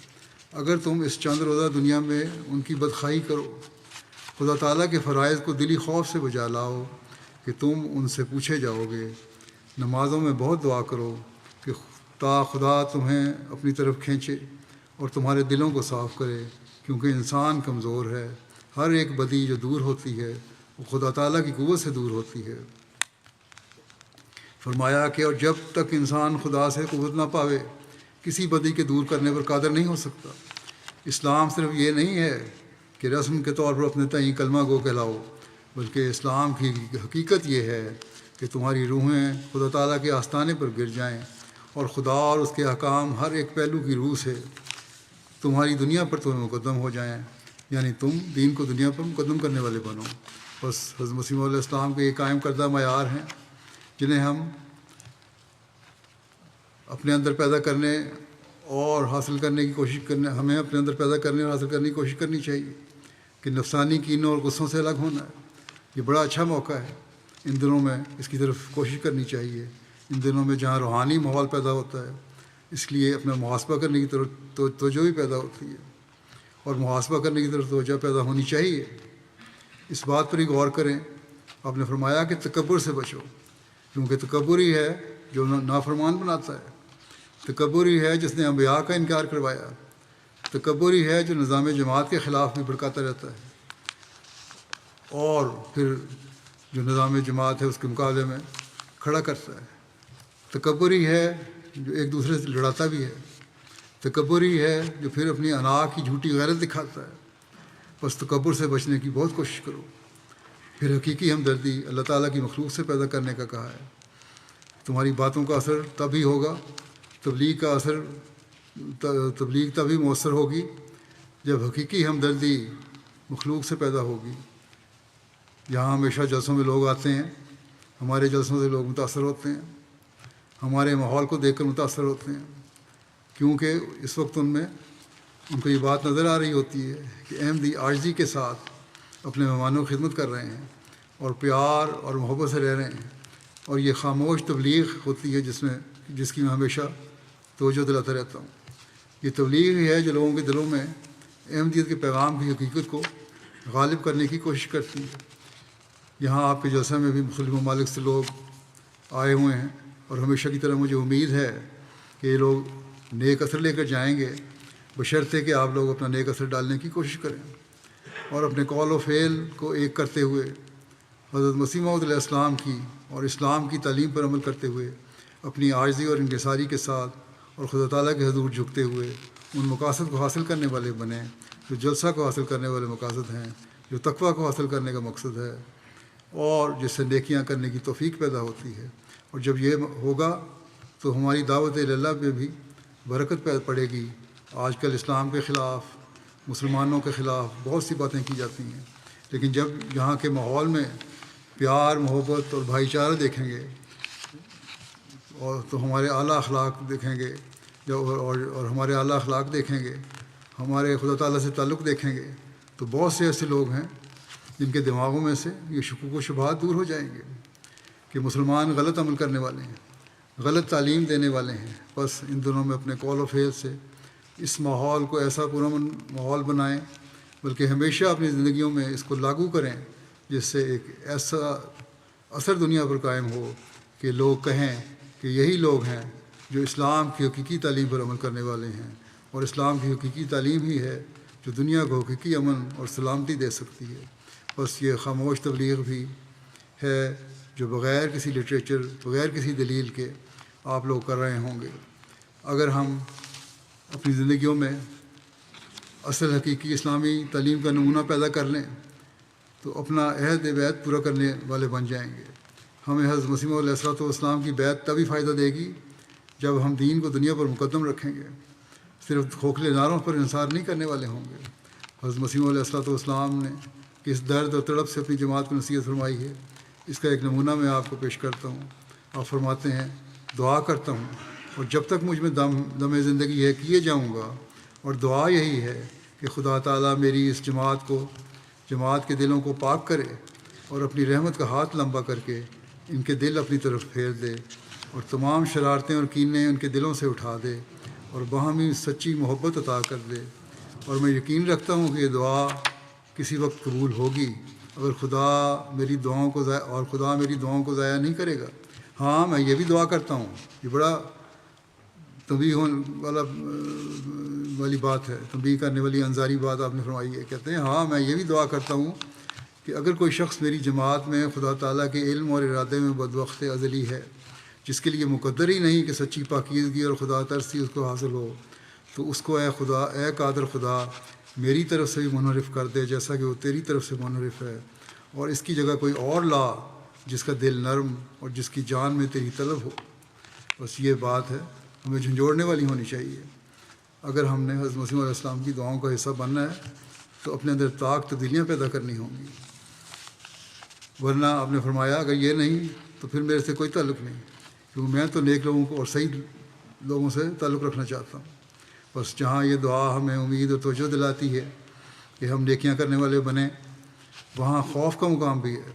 اگر تم اس چند روزہ دنیا میں ان کی بدخواہی کرو. خدا تعالیٰ کے فرائض کو دلی خوف سے بجا لاؤ کہ تم ان سے پوچھے جاؤ گے. نمازوں میں بہت دعا کرو کہ تا خدا تمہیں اپنی طرف کھینچے اور تمہارے دلوں کو صاف کرے، کیونکہ انسان کمزور ہے. ہر ایک بدی جو دور ہوتی ہے وہ خدا تعالیٰ کی قوت سے دور ہوتی ہے. فرمایا کہ اور جب تک انسان خدا سے قوت نہ پاوے کسی بدی کے دور کرنے پر قادر نہیں ہو سکتا. اسلام صرف یہ نہیں ہے کہ رسم کے طور پر اپنے تئیں کلمہ گو کہلاؤ، بلکہ اسلام کی حقیقت یہ ہے کہ تمہاری روحیں خدا تعالیٰ کے آستانے پر گر جائیں اور خدا اور اس کے احکام ہر ایک پہلو کی روح سے تمہاری دنیا پر تمہیں مقدم ہو جائیں. یعنی تم دین کو دنیا پر مقدم کرنے والے بنو. بس حضرت مسیح علیہ السلام کے یہ قائم کردہ معیار ہیں جنہیں ہم اپنے اندر پیدا کرنے اور حاصل کرنے کی کوشش کرنے ہمیں اپنے اندر پیدا کرنے اور حاصل کرنے کی کوشش کرنی چاہیے کہ نفسانی کینوں اور غصوں سے الگ ہونا ہے. یہ بڑا اچھا موقع ہے ان دنوں میں، اس کی طرف کوشش کرنی چاہیے. ان دنوں میں جہاں روحانی ماحول پیدا ہوتا ہے، اس لیے اپنا محاسبہ کرنے کی طرف توجہ بھی پیدا ہوتی ہے، اور محاسبہ کرنے کی طرف توجہ پیدا ہونی چاہیے. اس بات پر ہی غور کریں. آپ نے فرمایا کہ تکبر سے بچو، کیونکہ تکبر ہی ہے جو نافرمان بناتا ہے. تکبر ہی ہے جس نے انبیاء کا انکار کروایا. تکبر ہی ہے جو نظام جماعت کے خلاف بھی بھڑکاتا رہتا ہے، اور پھر جو نظام جماعت ہے اس کے مقابلے میں کھڑا کرتا ہے۔ تکبر ہی ہے جو ایک دوسرے سے لڑاتا بھی ہے، تکبر ہی ہے جو پھر اپنی انا کی جھوٹی غیرت دکھاتا ہے۔ بس تکبر سے بچنے کی بہت کوشش کرو۔ پھر حقیقی ہمدردی اللہ تعالیٰ کی مخلوق سے پیدا کرنے کا کہا ہے۔ تمہاری باتوں کا اثر تب ہی ہوگا، تبلیغ کا اثر، تبلیغ تبھی مؤثر ہوگی جب حقیقی ہمدردی مخلوق سے پیدا ہوگی۔ یہاں ہمیشہ جلسوں میں لوگ آتے ہیں، ہمارے جلسوں سے لوگ متاثر ہوتے ہیں، ہمارے ماحول کو دیکھ کر متاثر ہوتے ہیں، کیونکہ اس وقت ان کو یہ بات نظر آ رہی ہوتی ہے کہ احمدی عاجزی کے ساتھ اپنے مہمانوں کی خدمت کر رہے ہیں اور پیار اور محبت سے رہ رہے ہیں، اور یہ خاموش تبلیغ ہوتی ہے جس کی میں ہمیشہ توجہ دلاتا رہتا ہوں۔ یہ تبلیغ ہی ہے جو لوگوں کے دلوں میں احمدیت کے پیغام کی حقیقت کو غالب کرنے کی کوشش کرتی ہے۔ یہاں آپ کے جلسے میں بھی مختلف ممالک سے لوگ آئے ہوئے ہیں، اور ہمیشہ کی طرح مجھے امید ہے کہ یہ لوگ نیک اثر لے کر جائیں گے، بشرطے کہ آپ لوگ اپنا نیک اثر ڈالنے کی کوشش کریں اور اپنے قول و فعل کو ایک کرتے ہوئے حضرت مسیح موعود علیہ السلام کی اور اسلام کی تعلیم پر عمل کرتے ہوئے اپنی عاجزی اور انکساری کے ساتھ اور خدا تعالیٰ کے حضور جھکتے ہوئے ان مقاصد کو حاصل کرنے والے بنیں جو جلسہ کو حاصل کرنے والے مقاصد ہیں، جو تقویٰ کو حاصل کرنے کا مقصد ہے، اور جس سے نیکیاں کرنے کی توفیق پیدا ہوتی ہے۔ اور جب یہ ہوگا تو ہماری دعوت اللہ پہ بھی برکت پڑے گی۔ آج کل اسلام کے خلاف، مسلمانوں کے خلاف بہت سی باتیں کی جاتی ہیں، لیکن جب یہاں کے ماحول میں پیار، محبت اور بھائی چارہ دیکھیں گے اور تو ہمارے اعلیٰ اخلاق دیکھیں گے، اور ہمارے اعلیٰ اخلاق دیکھیں گے، ہمارے خدا تعالیٰ سے تعلق دیکھیں گے، تو بہت سے ایسے لوگ ہیں جن کے دماغوں میں سے یہ شکوک و شبہات دور ہو جائیں گے کہ مسلمان غلط عمل کرنے والے ہیں، غلط تعلیم دینے والے ہیں۔ بس ان دنوں میں اپنے قول و فعل سے اس ماحول کو ایسا پرامن ماحول بنائیں، بلکہ ہمیشہ اپنی زندگیوں میں اس کو لاگو کریں جس سے ایک ایسا اثر دنیا پر قائم ہو کہ لوگ کہیں کہ یہی لوگ ہیں جو اسلام کی حقیقی تعلیم پر عمل کرنے والے ہیں، اور اسلام کی حقیقی تعلیم ہی ہے جو دنیا کو حقیقی امن اور سلامتی دے سکتی ہے۔ بس یہ خاموش تبلیغ بھی ہے جو بغیر کسی لٹریچر، بغیر کسی دلیل کے آپ لوگ کر رہے ہوں گے۔ اگر ہم اپنی زندگیوں میں اصل حقیقی اسلامی تعلیم کا نمونہ پیدا کر لیں تو اپنا عہد بیعت پورا کرنے والے بن جائیں گے۔ ہمیں حضرت مسیح موعود علیہ السلام کی بیعت تبھی فائدہ دے گی جب ہم دین کو دنیا پر مقدم رکھیں گے، صرف کھوکھلے نعروں پر انحصار نہیں کرنے والے ہوں گے۔ حضرت مسیح موعود علیہ السلام نے کس درد اور تڑپ سے اپنی جماعت کو نصیحت فرمائی ہے، اس کا ایک نمونہ میں آپ کو پیش کرتا ہوں۔ آپ فرماتے ہیں، دعا کرتا ہوں اور جب تک مجھ میں دم زندگی ہے کیے جاؤں گا، اور دعا یہی ہے کہ خدا تعالیٰ میری اس جماعت کے دلوں کو پاک کرے اور اپنی رحمت کا ہاتھ لمبا کر کے ان کے دل اپنی طرف پھیر دے، اور تمام شرارتیں اور کینے ان کے دلوں سے اٹھا دے، اور باہمی سچی محبت عطا کر دے۔ اور میں یقین رکھتا ہوں کہ یہ دعا کسی وقت قبول ہوگی اگر خدا میری دعاؤں کو ضائع نہیں کرے گا۔ ہاں، میں یہ بھی دعا کرتا ہوں، یہ بڑا تنبیہ والی بات ہے، تنبیہ کرنے والی انذاری بات آپ نے فرمائی ہے۔ کہتے ہیں ہاں، میں یہ بھی دعا کرتا ہوں کہ اگر کوئی شخص میری جماعت میں خدا تعالیٰ کے علم اور ارادے میں بدبخت ازلی ہے، جس کے لیے مقدر ہی نہیں کہ سچی پاکیزگی اور خدا ترسی اس کو حاصل ہو، تو اس کو اے قادر خدا میری طرف سے بھی منحرف کر دے جیسا کہ وہ تیری طرف سے منحرف ہے، اور اس کی جگہ کوئی اور لا جس کا دل نرم اور جس کی جان میں تیری طلب ہو۔ بس یہ بات ہے، ہمیں جھنجھوڑنے والی ہونی چاہیے۔ اگر ہم نے حضرت مسیح علیہ السلام کی دعاؤں کا حصہ بننا ہے تو اپنے اندر طاقت تبدیلیاں پیدا کرنی ہوں گی، ورنہ آپ نے فرمایا اگر یہ نہیں تو پھر میرے سے کوئی تعلق نہیں، کیونکہ میں تو نیک لوگوں کو اور صحیح لوگوں سے تعلق رکھنا چاہتا ہوں۔ بس جہاں یہ دعا ہمیں امید اور توجہ دلاتی ہے کہ ہم نیکیاں کرنے والے بنیں، وہاں خوف کا مقام بھی ہے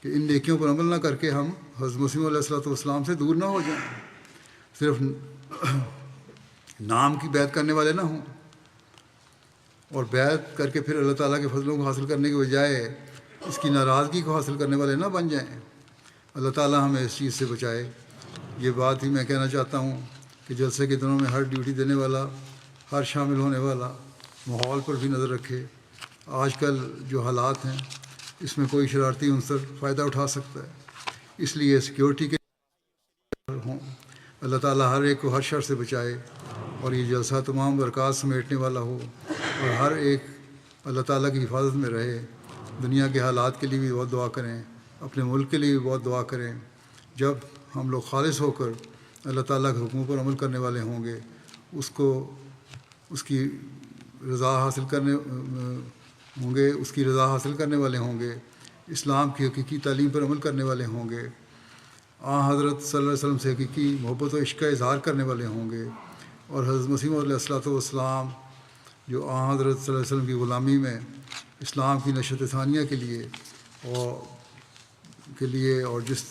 کہ ان نیکیوں پر عمل نہ کر کے ہم حضرت مسیح علیہ السلام سے دور نہ ہو جائیں، صرف نام کی بیعت کرنے والے نہ ہوں، اور بیعت کر کے پھر اللہ تعالیٰ کے فضلوں کو حاصل کرنے کے بجائے اس کی ناراضگی کو حاصل کرنے والے نہ بن جائیں۔ اللہ تعالیٰ ہمیں اس چیز سے بچائے۔ یہ بات ہی میں کہنا چاہتا ہوں کہ جلسے کے دنوں میں ہر ڈیوٹی دینے والا ہر شامل ہونے والا ماحول پر بھی نظر رکھے۔ آج کل جو حالات ہیں اس میں کوئی شرارتی عنصر فائدہ اٹھا سکتا ہے، اس لیے سیکیورٹی کے ہوں۔ اللہ تعالیٰ ہر ایک کو ہر شر سے بچائے اور یہ جلسہ تمام برکات سمیٹنے والا ہو اور ہر ایک اللہ تعالیٰ کی حفاظت میں رہے۔ دنیا کے حالات کے لیے بھی بہت دعا کریں، اپنے ملک کے لیے بھی بہت دعا کریں۔ جب ہم لوگ خالص ہو کر اللہ تعالیٰ کے حکموں پر عمل کرنے والے ہوں گے، اس کی رضا حاصل کرنے والے ہوں گے، اسلام کی حقیقی تعلیم پر عمل کرنے والے ہوں گے، حضرت صلی اللہ علیہ وسلم سے حقیقی محبت و عشق کا اظہار کرنے والے ہوں گے، اور حضرت مسیح علیہ الصلوۃ والسلام جو حضرت صلی اللہ علیہ وسلم کی غلامی میں اسلام کی نشر ثانیہ کے لیے اور جس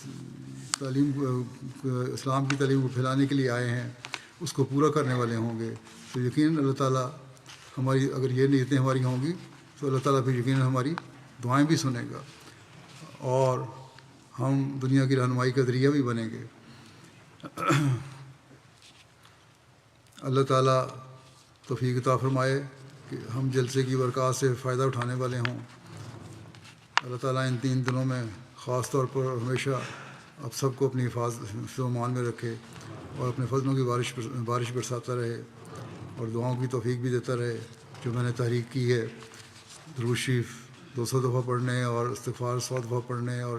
تعلیم اسلام کی تعلیم کو پھیلانے کے لیے آئے ہیں اس کو پورا کرنے والے ہوں گے، تو یقیناً اللہ تعالیٰ ہماری اگر یہ نیتیں ہماری ہوں گی تو اللہ تعالیٰ پھر یقیناً ہماری دعائیں بھی سنے گا اور ہم دنیا کی رہنمائی کا ذریعہ بھی بنیں گے۔ اللہ تعالیٰ توفیق عطا فرمائے کہ ہم جلسے کی برکات سے فائدہ اٹھانے والے ہوں۔ اللہ تعالیٰ ان 3 دنوں میں خاص طور پر ہمیشہ آپ سب کو اپنی حفاظت و امان میں رکھے اور اپنے فضلوں کی بارش برساتا رہے اور دعاؤں کی توفیق بھی دیتا رہے۔ جو میں نے تحریک کی ہے درود شریف 200 دفعہ پڑھنے اور استغفار 100 دفعہ پڑھنے اور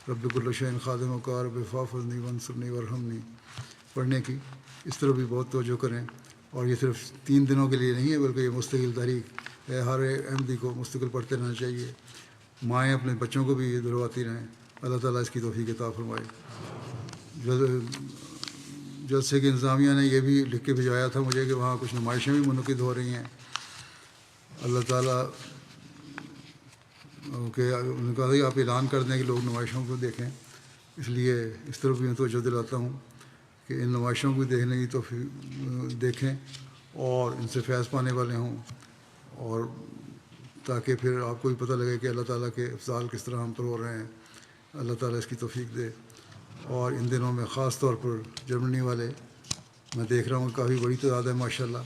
رب کل شیء خادم کا رب فاحفظنی وانصرنی وارحمنی پڑھنے کی، اس طرح بھی بہت توجہ کریں۔ اور یہ صرف 3 دنوں کے لیے نہیں ہے بلکہ یہ مستقل تحریک ہے، ہر احمدی کو مستقل پڑھتے رہنا چاہیے۔ مائیں اپنے بچوں کو بھی یہ دلواتی رہیں۔ اللہ تعالیٰ اس کی توفیق عطا فرمائے۔ جلسے کی انتظامیہ نے یہ بھی لکھ کے بھیجایا تھا مجھے کہ وہاں کچھ نمائشیں بھی منعقد ہو رہی ہیں۔ اللہ تعالیٰ کہ انہوں نے کہا کہ آپ اعلان کر دیں کہ لوگ نمائشوں کو دیکھیں، اس لیے اس طرف بھی میں توجہ دلاتا ہوں کہ ان نمائشوں کو دیکھنے کی دیکھیں اور ان سے فیض پانے والے ہوں، اور تاکہ پھر آپ کو بھی پتہ لگے کہ اللہ تعالیٰ کے افضال کس طرح ہم پر ہو رہے ہیں۔ اللہ تعالیٰ اس کی توفیق دے۔ اور ان دنوں میں خاص طور پر جرمنی والے میں دیکھ رہا ہوں کافی بڑی تعداد ہے ماشاءاللہ،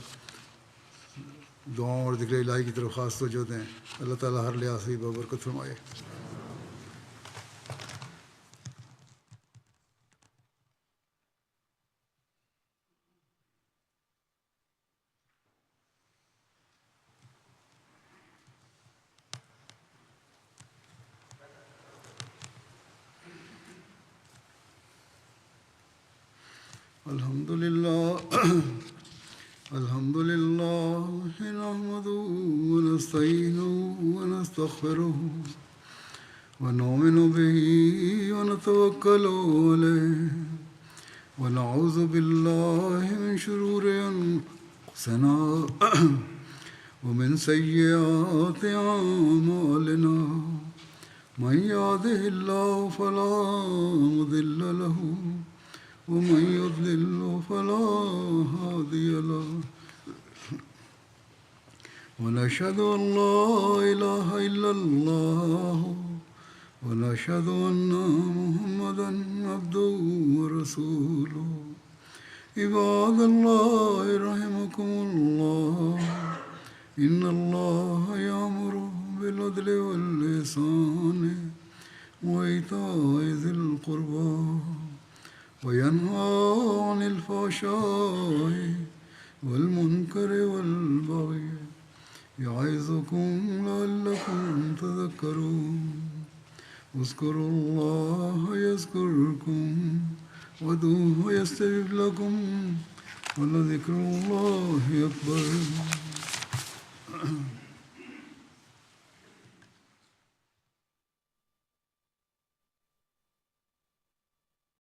دعاؤں اور ذکر الہی کی طرف خاص توجہ دیں۔ اللہ تعالیٰ ہر لحاظ سے بابرکت فرمائے۔ الحمد لله نحمده ونستعينه ونستغفره ونؤمن به ونتوكل عليه ونعوذ بالله من شرور أنفسنا ومن سيئات أعمالنا من يهده الله فلا مضل له ومن يضلل فلا هادي له ونشهد أن لا إله إلا الله ونشهد أن محمدا عبده ورسوله عباد الله رحمكم الله إن الله يأمر بالعدل والإحسان وإيتاء ذي القربى وينهى عن الفحشاء والمنكر والبغي يعظكم لعلكم تذكرون اذكروا الله يذكركم وادعوه يستجب لكم ولذكر الله أكبر